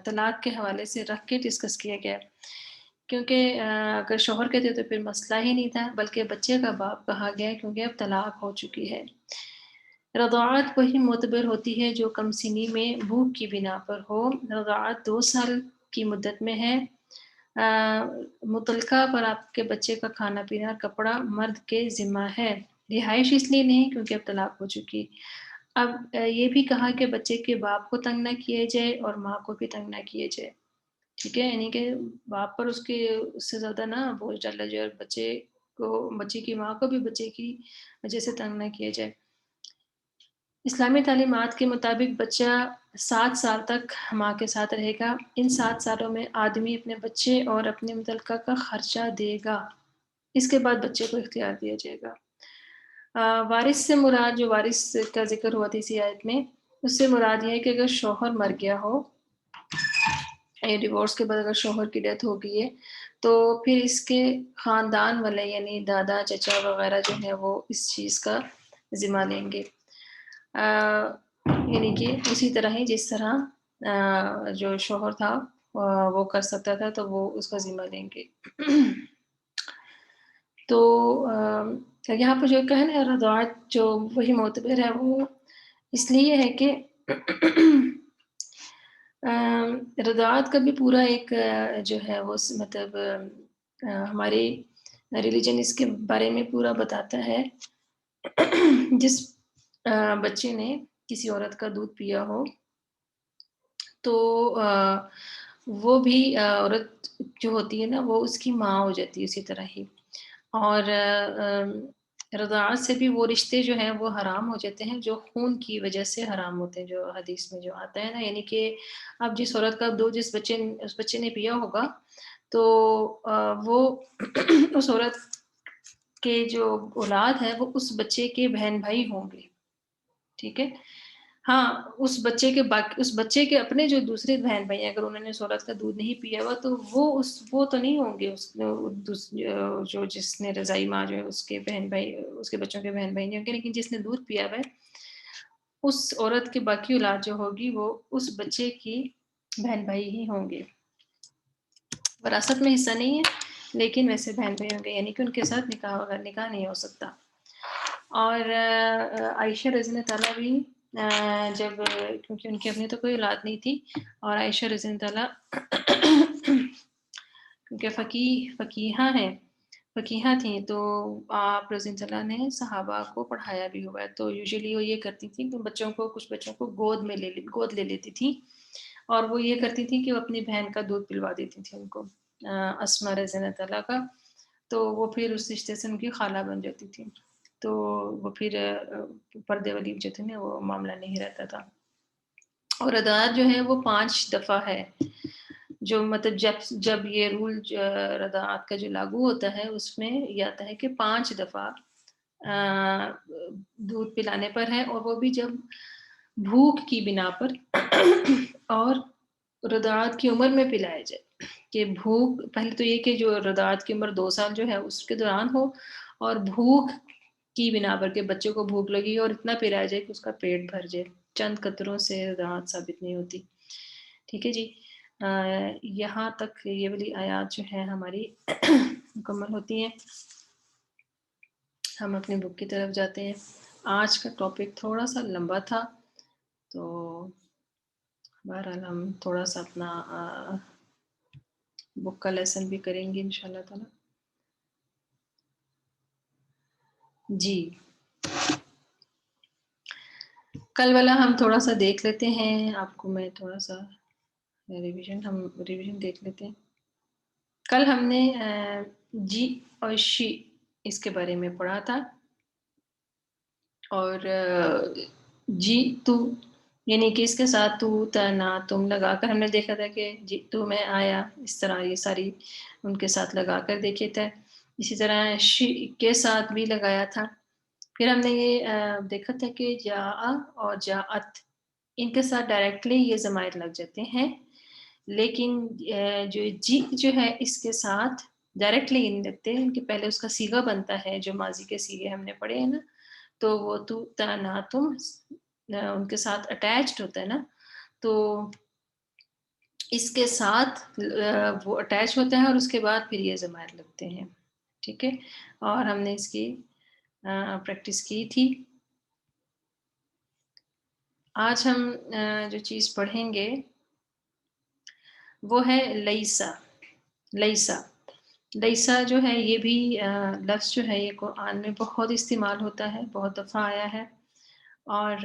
[SPEAKER 1] طلاق کے حوالے سے رکھ کے ڈسکس کیا گیا، کیونکہ اگر شوہر کہتے تو پھر مسئلہ ہی نہیں تھا، بلکہ بچے کا باپ کہا گیا کیونکہ اب طلاق ہو چکی ہے. رضاعت وہی معتبر ہوتی ہے جو کم سنی میں بھوک کی بنا پر ہو. رضاعت 2 سال کی مدت میں ہے. مطلقہ پر آپ کے بچے کا کھانا پینا اور کپڑا مرد کے ذمہ ہے. رہائش اس لیے نہیں کیونکہ اب طلاق ہو چکی. اب یہ بھی کہا کہ بچے کے باپ کو تنگ نہ کیے جائے اور ماں کو بھی تنگ نہ کیے جائے، ٹھیک ہے، یعنی کہ باپ پر اس سے زیادہ نہ بوجھ ڈالا جائے، اور بچے کی ماں کو بھی بچے کی وجہ سے تنگ نہ کیا جائے۔ اسلامی تعلیمات کے مطابق بچہ 7 سال تک ماں کے ساتھ رہے گا۔ ان 7 سالوں میں آدمی اپنے بچے اور اپنے متعلقہ کا خرچہ دے گا، اس کے بعد بچے کو اختیار دیا جائے گا۔ وارث سے مراد، جو وارث کا ذکر ہوا تھا اسی آیت میں، اس سے مراد یہ ہے کہ اگر شوہر مر گیا ہو، ڈیورس کے بعد اگر شوہر کی ڈیتھ ہو گئی ہے، تو پھر اس کے خاندان والے یعنی دادا چچا وغیرہ جو ہے وہ اس چیز کا ذمہ لیں گے، یعنی کہ اسی طرح ہی جس طرح جو شوہر تھا وہ کر سکتا تھا تو وہ اس کا ذمہ لیں گے۔ تو یہاں پر جو کہنا ہے رضاعت جو وہی معتبر ہے، وہ اس لیے ہے کہ رضاعت کا بھی پورا ایک جو ہے وہ مطلب ہماری ریلیجن اس کے بارے میں پورا بتاتا ہے۔ جس بچے نے کسی عورت کا دودھ پیا ہو تو وہ بھی عورت جو ہوتی ہے نا وہ اس کی ماں ہو جاتی ہے اسی طرح ہی، اور رضاعت سے بھی وہ رشتے جو ہیں وہ حرام ہو جاتے ہیں جو خون کی وجہ سے حرام ہوتے ہیں، جو حدیث میں جو آتا ہے نا، یعنی کہ اب جس عورت کا دودھ اس بچے نے پیا ہوگا تو وہ اس عورت کے جو اولاد ہے وہ اس بچے کے بہن بھائی ہوں گے، ٹھیک ہے۔ ہاں، اس بچے کے اپنے جو دوسرے بہن بھائی ہیں، اگر انہوں نے اس عورت کا دودھ نہیں پیا ہوا تو وہ تو نہیں ہوں گے، جو جس نے رضائی ماں جو ہے اس کے بہن بھائی، اس کے بچوں کے بہن بھائی نہیں ہوں گے، لیکن جس نے دودھ پیا ہوا ہے اس عورت کی باقی اولاد جو ہوگی وہ اس بچے کی بہن بھائی ہی ہوں گے، وراثت میں حصہ نہیں ہے لیکن ویسے بہن بھائی ہوں گے، یعنی کہ ان کے ساتھ نکاح نہیں ہو سکتا۔ اور عائشہ رضی اللہ تعالیٰ بھی جب، کیونکہ ان کی اپنی تو کوئی اولاد نہیں تھی، اور عائشہ رضی اللہ تعالیٰ کیونکہ فقیہہ تھیں، تو آپ رضی اللہ نے صحابہ کو پڑھایا بھی ہوا ہے، تو یوزیلی وہ یہ کرتی تھیں کہ کچھ بچوں کو گود لے لیتی تھیں، اور وہ یہ کرتی تھیں کہ وہ اپنی بہن کا دودھ پلوا دیتی تھیں ان کو، اسماء رضی اللہ تعالیٰ کا، تو وہ پھر اس رشتے سے ان کی خالہ بن جاتی تھی، تو وہ پھر پردے والی جو تھی نا وہ معاملہ نہیں رہتا تھا۔ اور رضاعت جو ہے وہ 5 دفعہ ہے، جو مطلب جب یہ رول رضاعت کا جو لاگو ہوتا ہے اس میں یہ آتا ہے کہ 5 دفعہ دودھ پلانے پر ہے، اور وہ بھی جب بھوک کی بنا پر اور رضاعت کی عمر میں پلایا جائے، کہ بھوک پہلے تو یہ کہ جو رضاعت کی عمر 2 سال جو ہے اس کے دوران ہو، اور بھوک کی بنا پر کہ بچے کو بھوک لگی اور اتنا پلایا جائے کہ اس کا پیٹ بھر جائے، چند قطروں سے رضاعت ثابت نہیں ہوتی، ٹھیک ہے جی۔ یہاں تک یہ والی آیات جو ہے ہماری مکمل ہوتی ہیں، ہم اپنی بک کی طرف جاتے ہیں۔ آج کا ٹاپک تھوڑا سا لمبا تھا، تو بہرحال ہم تھوڑا سا اپنا بک کا لیسن بھی کریں گے انشاءاللہ تعالی۔ جی، کل والا ہم تھوڑا سا دیکھ لیتے ہیں، آپ کو میں تھوڑا سا ریویژن دیکھ لیتے ہیں۔ کل ہم نے جی اور شی اس کے بارے میں پڑھا تھا، اور جی تو یعنی کہ اس کے ساتھ تو نا تم لگا کر ہم نے دیکھا تھا کہ جی تو میں آیا، اس طرح یہ ساری ان کے ساتھ لگا کر دیکھے تھے۔ اسی طرح شی کے ساتھ بھی لگایا تھا۔ پھر ہم نے یہ دیکھا تھا کہ جا اور جاءت ان کے ساتھ ڈائریکٹلی یہ ضمائر لگ جاتے ہیں، لیکن جو جی جو ہے اس کے ساتھ ڈائریکٹلی نہیں لگتے، ان کے پہلے اس کا صیغہ بنتا ہے، جو ماضی کے صیغے ہم نے پڑھے ہیں نا، تو وہ تو تا نا تم ان کے ساتھ اٹیچڈ ہوتا ہے نا، تو اس کے ساتھ وہ اٹیچ ہوتا ہے اور اس کے بعد پھر یہ ضمائر لگتے ہیں، ٹھیک ہے۔ اور ہم نے اس کی پریکٹس کی تھی۔ آج ہم جو چیز پڑھیں گے وہ ہے لیسا۔ لیسا جو ہے یہ بھی لفظ جو ہے یہ قرآن میں بہت استعمال ہوتا ہے، بہت دفعہ آیا ہے، اور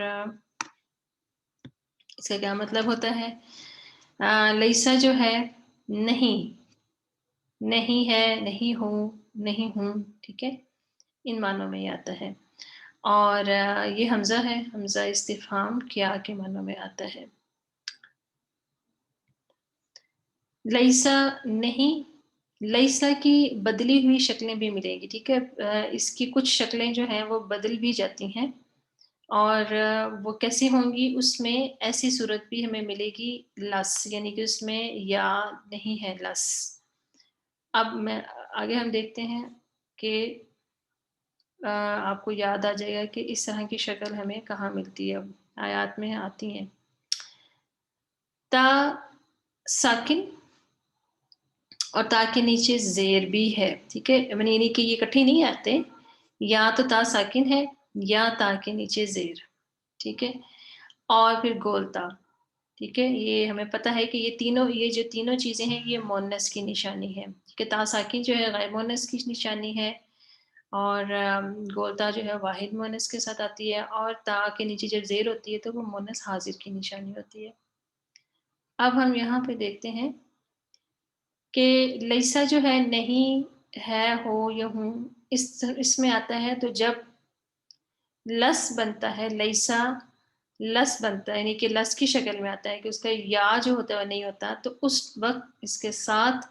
[SPEAKER 1] اس کا کیا مطلب ہوتا ہے؟ لیسا جو ہے نہیں، نہیں ہے، نہیں ہوں، نہیں ہوں، ٹھیک ہے، ان معنوں میں یہ آتا ہے. اور یہ حمزہ ہے، حمزہ استفہام کیا کے معنوں میں آتا ہے. لیسا نہیں، لیسا کی بدلی ہوئی شکلیں بھی ملیں گی، ٹھیک ہے. اس کی کچھ شکلیں جو ہیں وہ بدل بھی جاتی ہیں، اور وہ کیسی ہوں گی؟ اس میں ایسی صورت بھی ہمیں ملے گی لس، یعنی کہ اس میں یا نہیں ہے، لس. اب میں آگے ہم دیکھتے ہیں کہ آپ کو یاد آ جائے گا کہ اس طرح کی شکل ہمیں کہاں ملتی ہے. اب آیات میں آتی ہیں. تا ساکن اور تا کے نیچے زیر بھی ہے، ٹھیک ہے، یعنی کہ یہ اکٹھے نہیں آتے، یا تو تا ساکن ہے یا تا کے نیچے زیر، ٹھیک ہے. اور پھر گولتا، ٹھیک ہے. یہ ہمیں پتہ ہے کہ یہ جو تینوں چیزیں ہیں یہ مونس کی نشانی ہے، کہ تا ساکن جو ہے غیر مونس کی نشانی ہے، اور گولتا جو ہے واحد مونس کے ساتھ آتی ہے، اور تا کے نیچے جب زیر ہوتی ہے تو وہ مونس حاضر کی نشانی ہوتی ہے. اب ہم یہاں پہ دیکھتے ہیں کہ لیسا جو ہے نہیں ہے، ہو یا ہوں، اس میں آتا ہے تو جب لس بنتا ہے، لیسا لس بنتا ہے، یعنی کہ لس کی شکل میں آتا ہے کہ اس کا یا جو ہوتا ہے وہ نہیں ہوتا، تو اس وقت اس کے ساتھ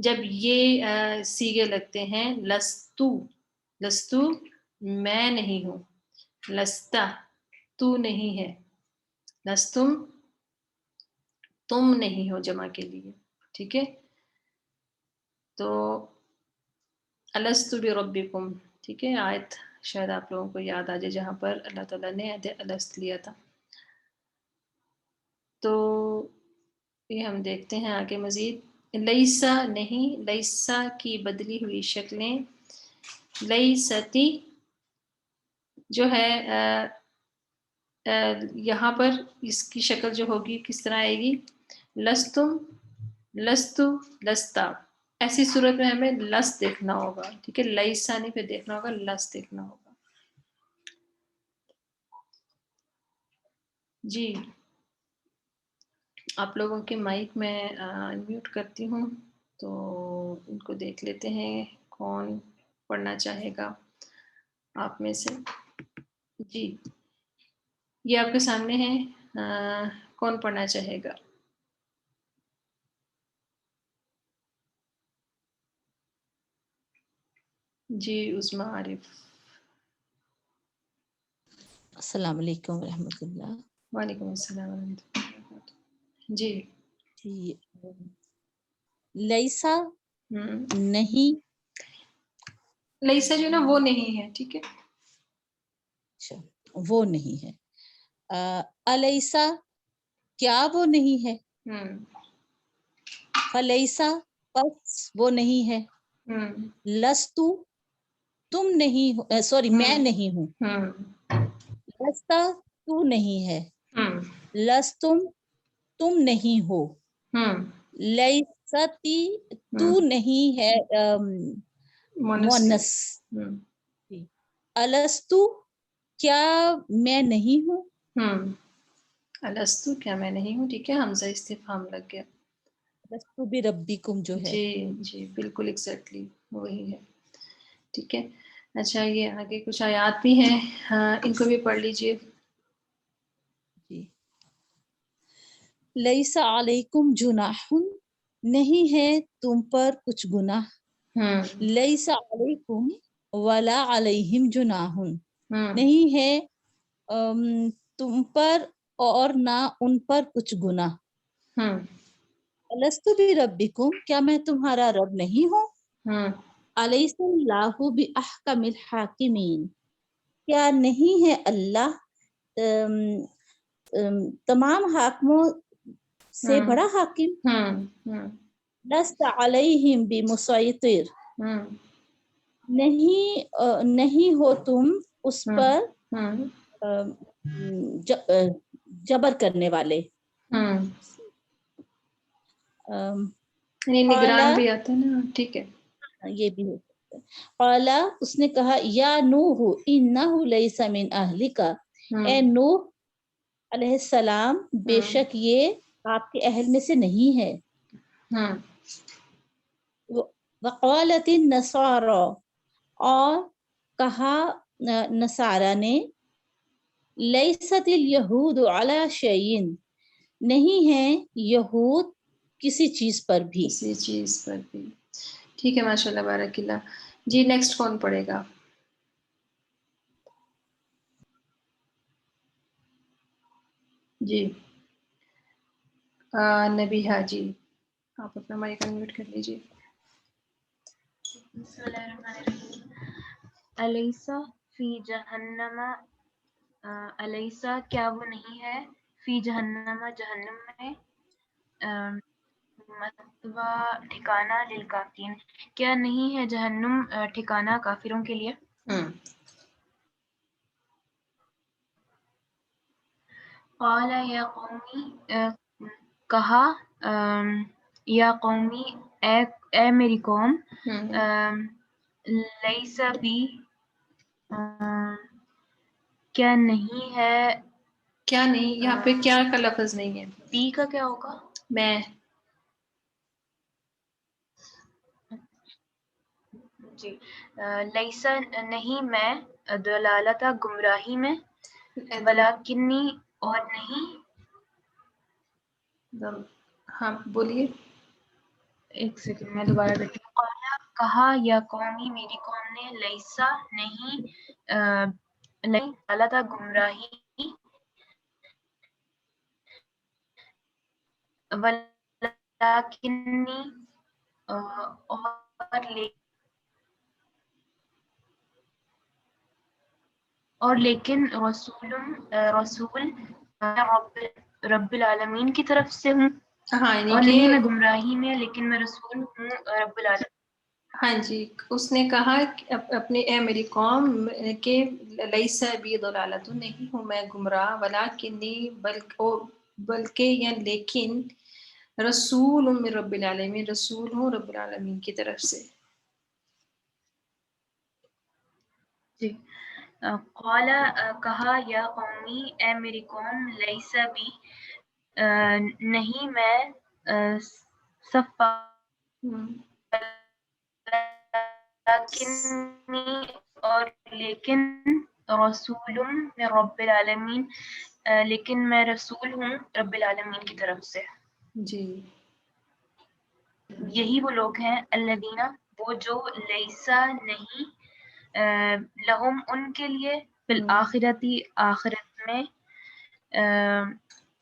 [SPEAKER 1] جب یہ سیگے لگتے ہیں، لستو، لستو میں نہیں ہوں، لستا تو نہیں ہے، لستم تم نہیں ہو جمع کے لیے، ٹھیک ہے. تو الستُ بربکم، ٹھیک ہے، آیت شاید آپ لوگوں کو یاد آ جائے جہاں پر اللہ تعالیٰ نے الست لیا تھا. تو یہ ہم دیکھتے ہیں آگے مزید. لیسا نہیں، لیسا کی بدلی ہوئی شکلیں، لیستی جو ہے یہاں پر اس کی شکل جو ہوگی کس طرح آئے گی؟ لستم، لستو، لستا. ایسی صورت میں ہمیں لس دیکھنا ہوگا، ٹھیک ہے، لیسا نہیں پھر دیکھنا ہوگا، لس دیکھنا ہوگا. جی آپ لوگوں کے مائک میں انمیوٹ کرتی ہوں، تو ان کو دیکھ لیتے ہیں کون پڑھنا چاہے گا آپ میں سے. جی یہ آپ کے سامنے ہے، کون پڑھنا چاہے گا؟ جی عظمیٰ عارف.
[SPEAKER 2] السلام علیکم ورحمۃ اللہ.
[SPEAKER 1] وعلیکم السلام ورحمۃ اللہ وبرکاتہ. جی
[SPEAKER 2] لیسا نہیں،
[SPEAKER 1] لیسا جو نا وہ نہیں ہے، ٹھیک ہے،
[SPEAKER 2] اچھا وہ نہیں ہے. الیسا کیا وہ نہیں ہے؟ فلیسا پس وہ نہیں ہے. لستو تم نہیں ہو، سوری میں نہیں ہوں. لستا تو نہیں ہے. لستم تم نہیں ہو. لیستی تو نہیں ہے مونس. الستو کیا میں نہیں ہوں.
[SPEAKER 1] الستو کیا میں نہیں ہوں، ٹھیک ہے، حمزہ استفہام لگ گیا.
[SPEAKER 2] الستو بربکم جو ہے،
[SPEAKER 1] جی جی بالکل ایگزیکٹلی وہی ہے، ٹھیک ہے. اچھا یہ آگے کچھ آیات بھی ہیں، ان کو بھی پڑھ لیجئے.
[SPEAKER 2] جی لیسا علیکم جناح نہیں ہے تم پر کچھ گناہ. لیسا علیکم ولا علیہم جناح نہیں ہے تم پر اور نہ ان پر کچھ گناہ. الستو بربکم کیا میں تمہارا رب نہیں ہوں. الیس اللہ باحکم الحاکمین کیا نہیں ہے اللہ تمام حاکموں سے بڑا حاکم. لست علیہم بمسیطر نہیں ہو تم اس پر جبر کرنے والے.
[SPEAKER 1] نگران بھی آتا ہے نا، ٹھیک ہے،
[SPEAKER 2] یہ بھی قالا اس نے کہا یا نوح انہ لیس من اہلک اے نوح علیہ السلام بے شک یہ آپ کے اہل میں سے نہیں ہے. وقالت النصارى اور کہا نصارہ نے لیست الیہود علی شیء نہیں ہے یہود کسی چیز پر بھی.
[SPEAKER 1] کسی چیز پر بھی. ٹھیک ہے ماشاء اللہ بارک اللہ. جی نیکسٹ کون پڑھے گا؟ جی نبیہا جی آپ اپنا مائک انمیوٹ کر لیجیے.
[SPEAKER 3] بسم اللہ الرحمن الرحیم. الیسا فی جہنم الیسا کیا وہ نہیں ہے فی جہنم جہنم میں مثوا ٹھکانہ للکافرین کیا نہیں ہے جہنم ٹھکانہ کافروں کے لیے. قال یا قومی کہا یا قومی اے میری قوم لیس بی کیا نہیں ہے
[SPEAKER 1] کیا نہیں یہاں پہ کیا کا لفظ نہیں ہے.
[SPEAKER 3] بی کا کیا ہوگا؟
[SPEAKER 1] میں.
[SPEAKER 3] جی لیسا نہیں میں دلالتا گمراہی میں ولیکنی اور نہیں.
[SPEAKER 1] ہاں بولیے.
[SPEAKER 3] ایک سیکنڈ میں دوبارہ دیتی ہوں. قال کہا یا قومی میری قوم نے لیسا نہیں دلالتا گمراہی ولیکنی اور لیکن رسول رب العالمین کی طرف سے ہوں.
[SPEAKER 1] ہاں یعنی
[SPEAKER 3] اور
[SPEAKER 1] کہ
[SPEAKER 3] نہیں میں گمراہی میں لیکن میں رسول ہوں رب العالمین.
[SPEAKER 1] ہاں جی اس نے کہا اپنے اے میری قوم کہ لیسا بی ضلالۃ نہیں ہوں میں گمراہ ولیکنی بلکہ یا لیکن رسول من رب العالمین رسول ہوں رب العالمین کی طرف سے.
[SPEAKER 3] جی قال کہا یا قومی اے میری قوم لیسا بی نہیں میں صفا لیکنی اور لیکن رسول من رب العالمین لیکن میں رسول ہوں رب العالمین کی طرف سے.
[SPEAKER 1] جی
[SPEAKER 3] یہی وہ لوگ ہیں الذین وہ جو لیسا نہیں لہم ان کے لیے بالآخرتی آخرت میں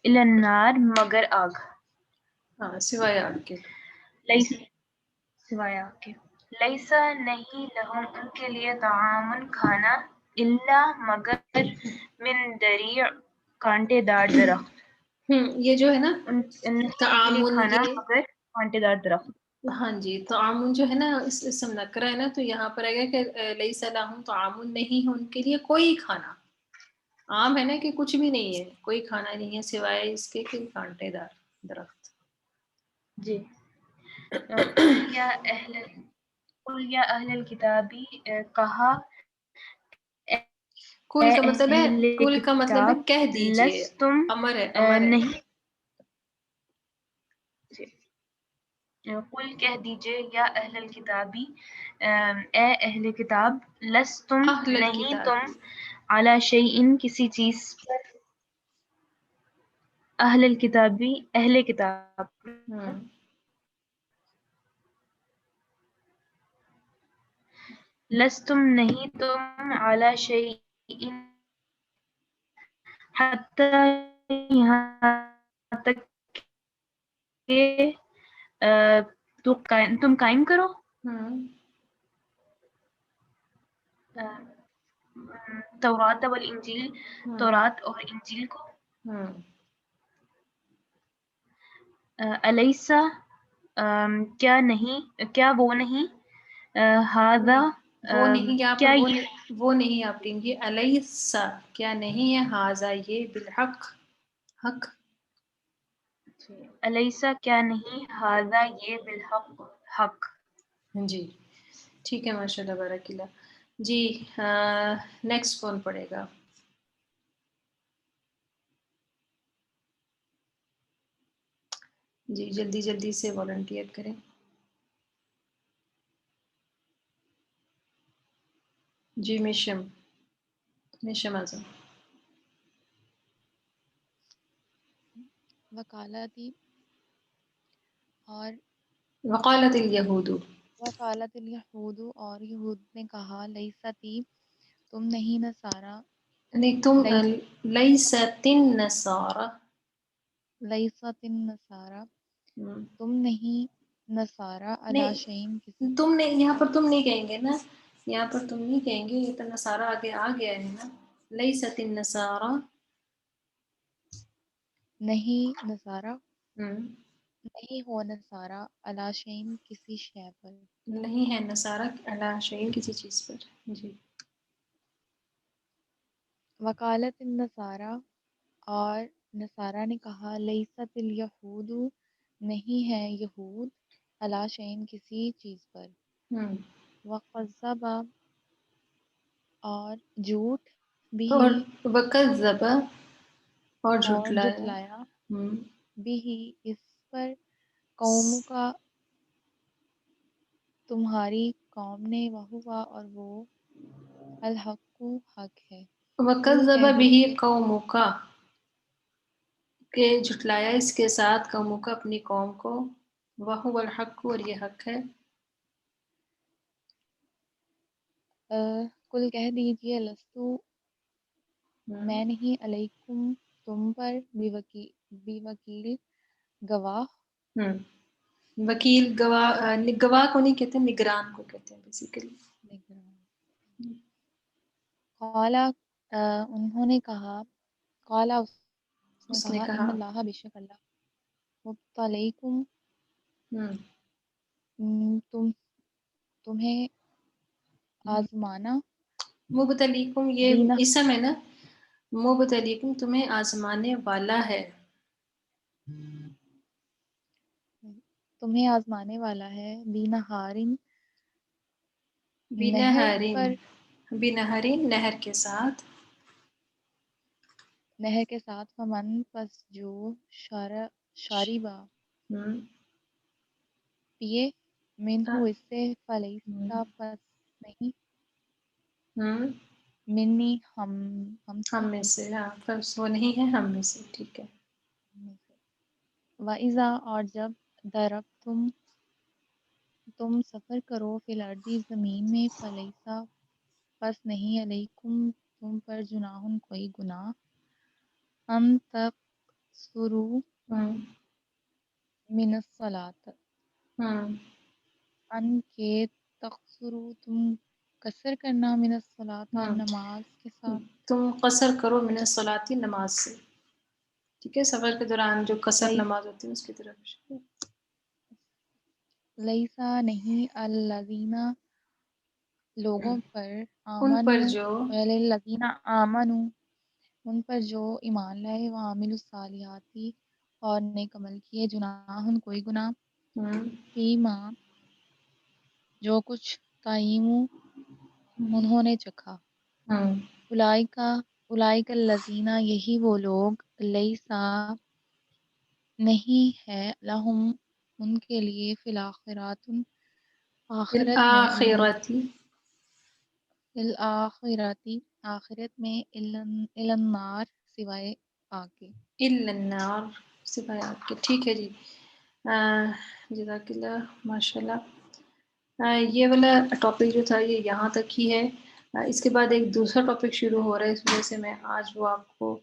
[SPEAKER 3] الی النار مگر آگ.
[SPEAKER 1] ہاں سوائے آگ کے.
[SPEAKER 3] سوائے آگ کے. لیسا نہیں لہم ان کے لیے طعام کھانا الا مگر من ضریع کانٹے دار درخت.
[SPEAKER 1] یہ جو ہے نا
[SPEAKER 3] ان کے لیے
[SPEAKER 1] تعامن
[SPEAKER 3] کھانا
[SPEAKER 1] یہ
[SPEAKER 3] مگر کانٹے دار درخت.
[SPEAKER 1] ہاں جی تعامن جو ہے نا اس اسم نکرہ ہے نا تو یہاں پر آئے گا کہ لیس لہم تعامن نہیں ہے ان کے لیے کوئی کھانا. عام ہے نا کہ کچھ بھی نہیں ہے کوئی کھانا نہیں ہے سوائے اس کے کہ کانٹے دار درخت.
[SPEAKER 3] جی قل یا اہل الکتابی کہا
[SPEAKER 1] کل کا مطلب ہے
[SPEAKER 3] اہل
[SPEAKER 1] کل کا مطلب ہے
[SPEAKER 3] کتاب
[SPEAKER 1] کہہ دیجئے.
[SPEAKER 3] لستم
[SPEAKER 1] امر ہے امر ہے.
[SPEAKER 3] نہیں قل کہہ دیجئے یا اہل الکتابی اے اہل کتاب لستم
[SPEAKER 1] اہل
[SPEAKER 3] نہیں
[SPEAKER 1] الکتاب
[SPEAKER 3] تم علی شیء کسی چیز پر اہل الکتابی اہل کتاب لستم نہیں تم علی شیء حتی یہاں تک کہ تم قائم کرو تورات والانجیل تورات اور انجیل کو. الیسا کیا وہ نہیں ھذا
[SPEAKER 1] وہ نہیں یہاں پر
[SPEAKER 3] کیا
[SPEAKER 1] وہ نہیں آپ لیں گے الیسا کیا نہیں ہے ھذا یہ بالحق حق.
[SPEAKER 3] الیسا کیا نہیں ھذا یہ بالحق حق.
[SPEAKER 1] جی ٹھیک ہے ماشاء اللہ بارک اللہ. جی نیکسٹ کون پڑھے گا؟ جی جلدی جلدی سے والنٹیئر کریں. جی مشم اعظم.
[SPEAKER 4] وکالتی اور
[SPEAKER 1] وقالت الیہود.
[SPEAKER 4] وقالت الیہود اور یہود نے کہا لیستی تم نہیں نصارا
[SPEAKER 1] نہیں تم لیست النصارى.
[SPEAKER 4] لیست النصارا تم نہیں نصارا علی شیء کسی
[SPEAKER 1] نہیں تم نے یہاں پر تم نہیں کہیں گے نا, یہاں پر تم نہیں کہیں گے, یہ تو نصارہ آگے آ گیا ہے نا. لیست النصارى
[SPEAKER 4] نہیں نصارا نہیں ہو نصارا علی شیء کسی شے پر
[SPEAKER 1] نہیں ہے نصارہ علی شیء کسی چیز پر. جی.
[SPEAKER 4] وکالت النصارا اور نصارہ نے کہا لیست الیہود نہیں ہے یہود علی شیء کسی چیز پر. وقذب اور جھوٹ بھی
[SPEAKER 1] اور وکذب اور جھٹلایا.
[SPEAKER 4] جتلایا بھی اس پر قوم کا تمہاری قوم نے وہوا اور وہ الحق حق ہے. قل
[SPEAKER 1] وکذب
[SPEAKER 4] کہہ
[SPEAKER 1] به
[SPEAKER 4] دیجئے
[SPEAKER 1] قومک کہ جھٹلایا اس کے ساتھ قومک اپنی قوم کو. وہو الحق اور یہ حق ہے.
[SPEAKER 4] کل کہہ دیجئے لستو میں نہیں علیکم تم پر بوکیل گواہ.
[SPEAKER 1] وکیل گواہ, گواہ کو نہیں کہتے, نگران کو کہتے ہیں بیسیکلی.
[SPEAKER 4] قالا انہوں نے کہا قالا اس نے کہا ان اللہ بے شک اللہ مبتلیکم تمہیں آزمانا.
[SPEAKER 1] مبتلیکم یہ
[SPEAKER 4] بینا
[SPEAKER 1] اسم ہے نا, مبتلیکم تمہیں آزمانے والا ہے.
[SPEAKER 4] تمہیں آزمانے والا ہے بینہارن نہر
[SPEAKER 1] بنہرین,
[SPEAKER 4] پر
[SPEAKER 1] بنہرین نہر کے ساتھ.
[SPEAKER 4] نہر کے ساتھ فمن پس جو شاربا پیے منہو اس سے فلیسا پس نہیں منی ہم
[SPEAKER 1] ہم میں سے, ہاں پس وہ نہیں ہے ہم میں سے. ٹھیک ہے.
[SPEAKER 4] وَإِذَا اور جب تم سفر کرو فی الارض زمین میں فلیسا پس نہیں علیکم تم پر جناح کوئی گناہ ان تقصروا من الصلاۃ ان کے تقصروا تم قصر کرنا من الصلاۃ نماز کے ساتھ.
[SPEAKER 1] تم قصر کرو من الصلاۃ نماز سے. ٹھیک ہے, سفر کے دوران جو قصر نماز ہوتی ہے اس کی طرف.
[SPEAKER 4] لیسا نہیں الذین لوگوں پر
[SPEAKER 1] ان پر
[SPEAKER 4] آمنو
[SPEAKER 1] جو
[SPEAKER 4] الذین آمنو ان پر جو ایمان لائے وعملوا الصالحات اور نیک عمل کیے جناح کوئی گناہ فیما جو کچھ تعیموا انہوں نے چکھا. اولئک الذین یہی وہ لوگ لیسا نہیں ہے لہم ان کے لیے فی الآخرات آخرت میں آخرت میں الا النار سوائے آگ کے.
[SPEAKER 1] الا النار سوائے آگ کے. ٹھیک ہے جی. جزاک اللہ, ماشاء اللہ. یہ والا ٹاپک جو تھا یہ یہاں تک ہی ہے. اس کے بعد ایک دوسرا ٹاپک شروع ہو رہا ہے, اس وجہ سے میں آج وہ آپ کو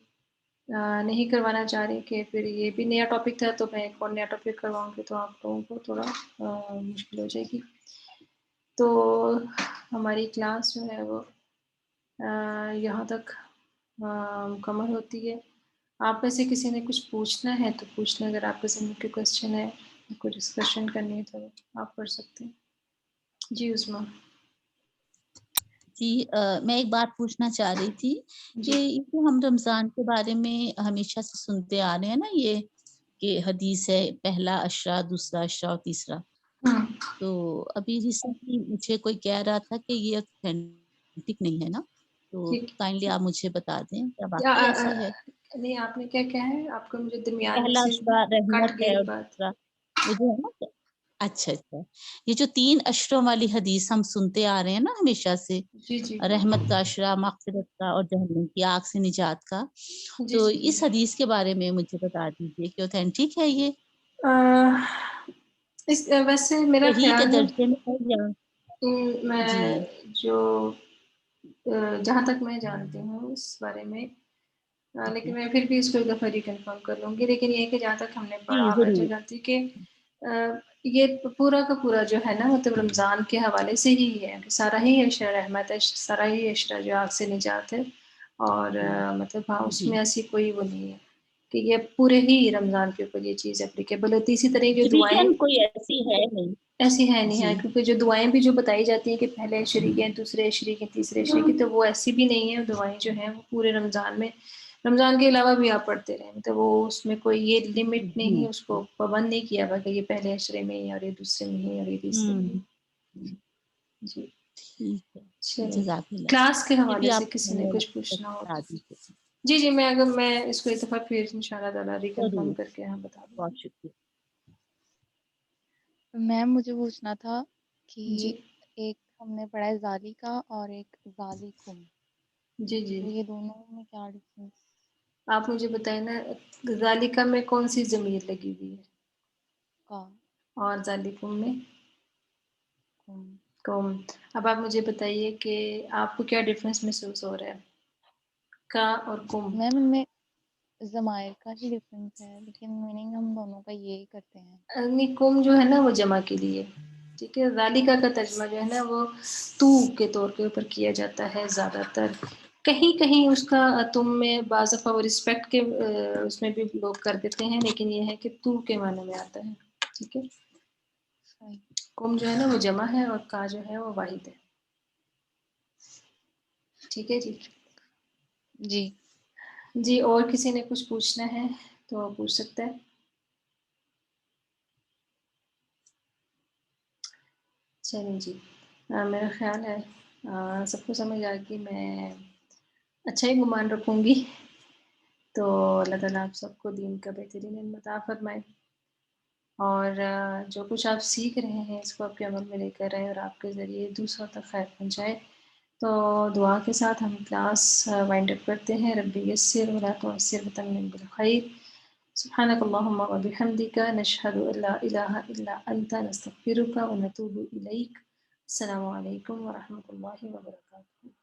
[SPEAKER 1] نہیں کروانا چاہ رہی کہ پھر یہ بھی نیا ٹاپک تھا تو میں ایک اور نیا ٹاپک کرواؤں گی تو آپ لوگوں کو تھوڑا مشکل ہو جائے گی. تو ہماری کلاس جو ہے وہ یہاں تک مکمل ہوتی ہے. آپ میں سے کسی نے کچھ پوچھنا ہے تو پوچھ لیں, اگر آپ کے ذہن میں کوئی کوشچن ہے کوئی ڈسکشن کرنی ہے تو آپ کر سکتے ہیں. جی عظمیٰ.
[SPEAKER 2] جی میں ایک بات پوچھنا چاہ رہی تھی کہ ہم رمضان کے بارے میں ہمیشہ سے سنتے آ رہے ہیں نا, یہ کہ حدیث ہے پہلا عشرہ, دوسرا عشرہ اور تیسرا. تو ابھی ریسنٹلی مجھے کوئی کہہ رہا تھا کہ یہ اتھینٹک نہیں ہے نا, تو کائنڈلی آپ مجھے بتا دیں کیا واقعی ایسا ہے؟
[SPEAKER 1] نہیں آپ نے کیا کہا ہے؟ آپ کو مجھے درمیان میں
[SPEAKER 2] پہلا
[SPEAKER 1] سے
[SPEAKER 2] اشرا رحمت
[SPEAKER 1] کٹ
[SPEAKER 2] ہے
[SPEAKER 1] گئی
[SPEAKER 2] اور
[SPEAKER 1] بات.
[SPEAKER 2] دوسرا یہ جو ہے نا. اچھا یہ جو 3 اشروں والی حدیث ہم سنتے آ رہے ہیں نا ہمیشہ سے،
[SPEAKER 1] جی جی
[SPEAKER 2] رحمت کا اشرا، مغفرت کا اور جہنم کی آگ سے نجات کا،
[SPEAKER 1] جی
[SPEAKER 2] تو
[SPEAKER 1] جی
[SPEAKER 2] اس حدیث کے بارے میں مجھے بتا دیجیے کہ اوتھینٹک ہے یہ؟
[SPEAKER 1] ویسے میرا
[SPEAKER 2] صحیح کے
[SPEAKER 1] خیال ہے
[SPEAKER 2] درجے میں ہے یا؟
[SPEAKER 1] میں
[SPEAKER 2] جی
[SPEAKER 1] جو جہاں تک میں جانتی ہوں اس بارے میں، لیکن میں پھر بھی اس کو ایک دفعہ ریکنفرم کر لوں گی، لیکن یہ کہ جہاں تک ہم نے
[SPEAKER 2] جی
[SPEAKER 1] پڑھا میں جو
[SPEAKER 2] ضرور.
[SPEAKER 1] جانتی کہ یہ پورا کا پورا جو ہے نا مطلب رمضان کے حوالے سے ہی ہے کہ سارا ہی عشرہ رحمت ہے، سارا ہی عشرہ جو آگ سے نجات ہے، اور مطلب ہاں اس
[SPEAKER 2] جی
[SPEAKER 1] میں ایسی کوئی وہ نہیں ہے کہ یہ پورے ہی رمضان کے اوپر یہ چیز اپلیکیبل ہوتی. اسی طرح جو دعائیں
[SPEAKER 2] ڈویژن کوئی ایسی ہے نہیں.
[SPEAKER 1] ایسی ہے نہیں ہے،
[SPEAKER 2] جی
[SPEAKER 1] کیونکہ جو دعائیں بھی جو بتائی جاتی ہیں کہ پہلے شریک ہیں، دوسرے شریک ہیں، تیسرے شریک ہیں، تو وہ ایسی بھی نہیں ہے. دعائیں جو ہیں وہ پورے رمضان میں، رمضان کے علاوہ بھی آپ پڑھتے رہیں، تو وہ اس میں کوئی یہ لمٹ
[SPEAKER 2] جی
[SPEAKER 1] نہیں، اس کو پابند نہیں کیا ہوا کہ یہ پہلے عشرے میں ہی اور یہ دوسرے میں ہی اور یہ تیسرے میں ہی. جی
[SPEAKER 2] ٹھیک ہے.
[SPEAKER 1] چلیں،
[SPEAKER 2] جزاک اللہ.
[SPEAKER 1] کلاس کے
[SPEAKER 2] یہ
[SPEAKER 1] حوالے
[SPEAKER 2] بھی
[SPEAKER 1] سے
[SPEAKER 2] آپ
[SPEAKER 1] کسی نے کچھ پوچھنا ہو
[SPEAKER 2] بتا
[SPEAKER 1] تو
[SPEAKER 2] دیجیے.
[SPEAKER 1] جی جی میں اگر میں اس کو ایک دفعہ پھر انشاءاللہ تعالیٰ ریکنفرم
[SPEAKER 2] ضرور.
[SPEAKER 1] کر کے ہاں بتا دوں.
[SPEAKER 2] بہت شکریہ.
[SPEAKER 4] میم مجھے پوچھنا تھا کہ
[SPEAKER 1] جی
[SPEAKER 4] ایک ہم نے پڑھا ہے ذالکا اور ایک ذالکم،
[SPEAKER 1] جی جی
[SPEAKER 4] تو یہ دونوں میں کیا ڈفرینس
[SPEAKER 1] آپ مجھے بتائیں نا، ذالکہ میں کون سی ضمیر لگی ہوئی ہے
[SPEAKER 4] کا؟
[SPEAKER 1] اور ذالکم میں
[SPEAKER 4] کم.
[SPEAKER 1] کم. اب آپ مجھے بتائیے کہ آپ کو کیا ڈفرینس محسوس ہو رہا ہے کا اور کم؟
[SPEAKER 4] میم ان میں ضمائر کا ہی ڈفرینس ہے لیکن میننگ ہم دونوں کا یہی کرتے ہیں.
[SPEAKER 1] نہیں، کم جو ہے نا وہ جمع کے لیے، ٹھیک ہے. ذالکہ کا ترجمہ جو ہے نا وہ تو کے طور کے اوپر کیا جاتا ہے زیادہ تر. کہیں کہیں اس کا تم میں بعض دفعہ وہ رسپیکٹ کے اس میں بھی لوگ کر دیتے ہیں، لیکن یہ ہے کہ تو کے معنی میں آتا ہے. ٹھیک ہے.
[SPEAKER 4] صحیح.
[SPEAKER 1] کم جو ہے نا وہ جمع ہے اور کا جو ہے وہ واحد ہے. ٹھیک ہے جی.
[SPEAKER 4] جی
[SPEAKER 1] جی اور کسی نے کچھ پوچھنا ہے تو پوچھ سکتا ہے. چلیں جی، میرا خیال ہے سب کو سمجھ آ کہ میں اچھا ہی گمان رکھوں گی. تو اللہ تعالیٰ آپ سب کو دین کا بہترین علم عطا فرمائے، اور جو کچھ آپ سیکھ رہے ہیں اس کو آپ کے عمل میں لے کر رہے اور آپ کے ذریعے دوسروں تک خیر پہنچائے. تو دعا کے ساتھ ہم کلاس وائنڈ اپ کرتے ہیں. رب یسر ولا تعسر وتمم بالخیر. سبحانك اللهم وبحمدك نشهد أن لا إله إلا أنت نستغفرك ونتوب إليك. السلام عليكم ورحمة الله وبركاته.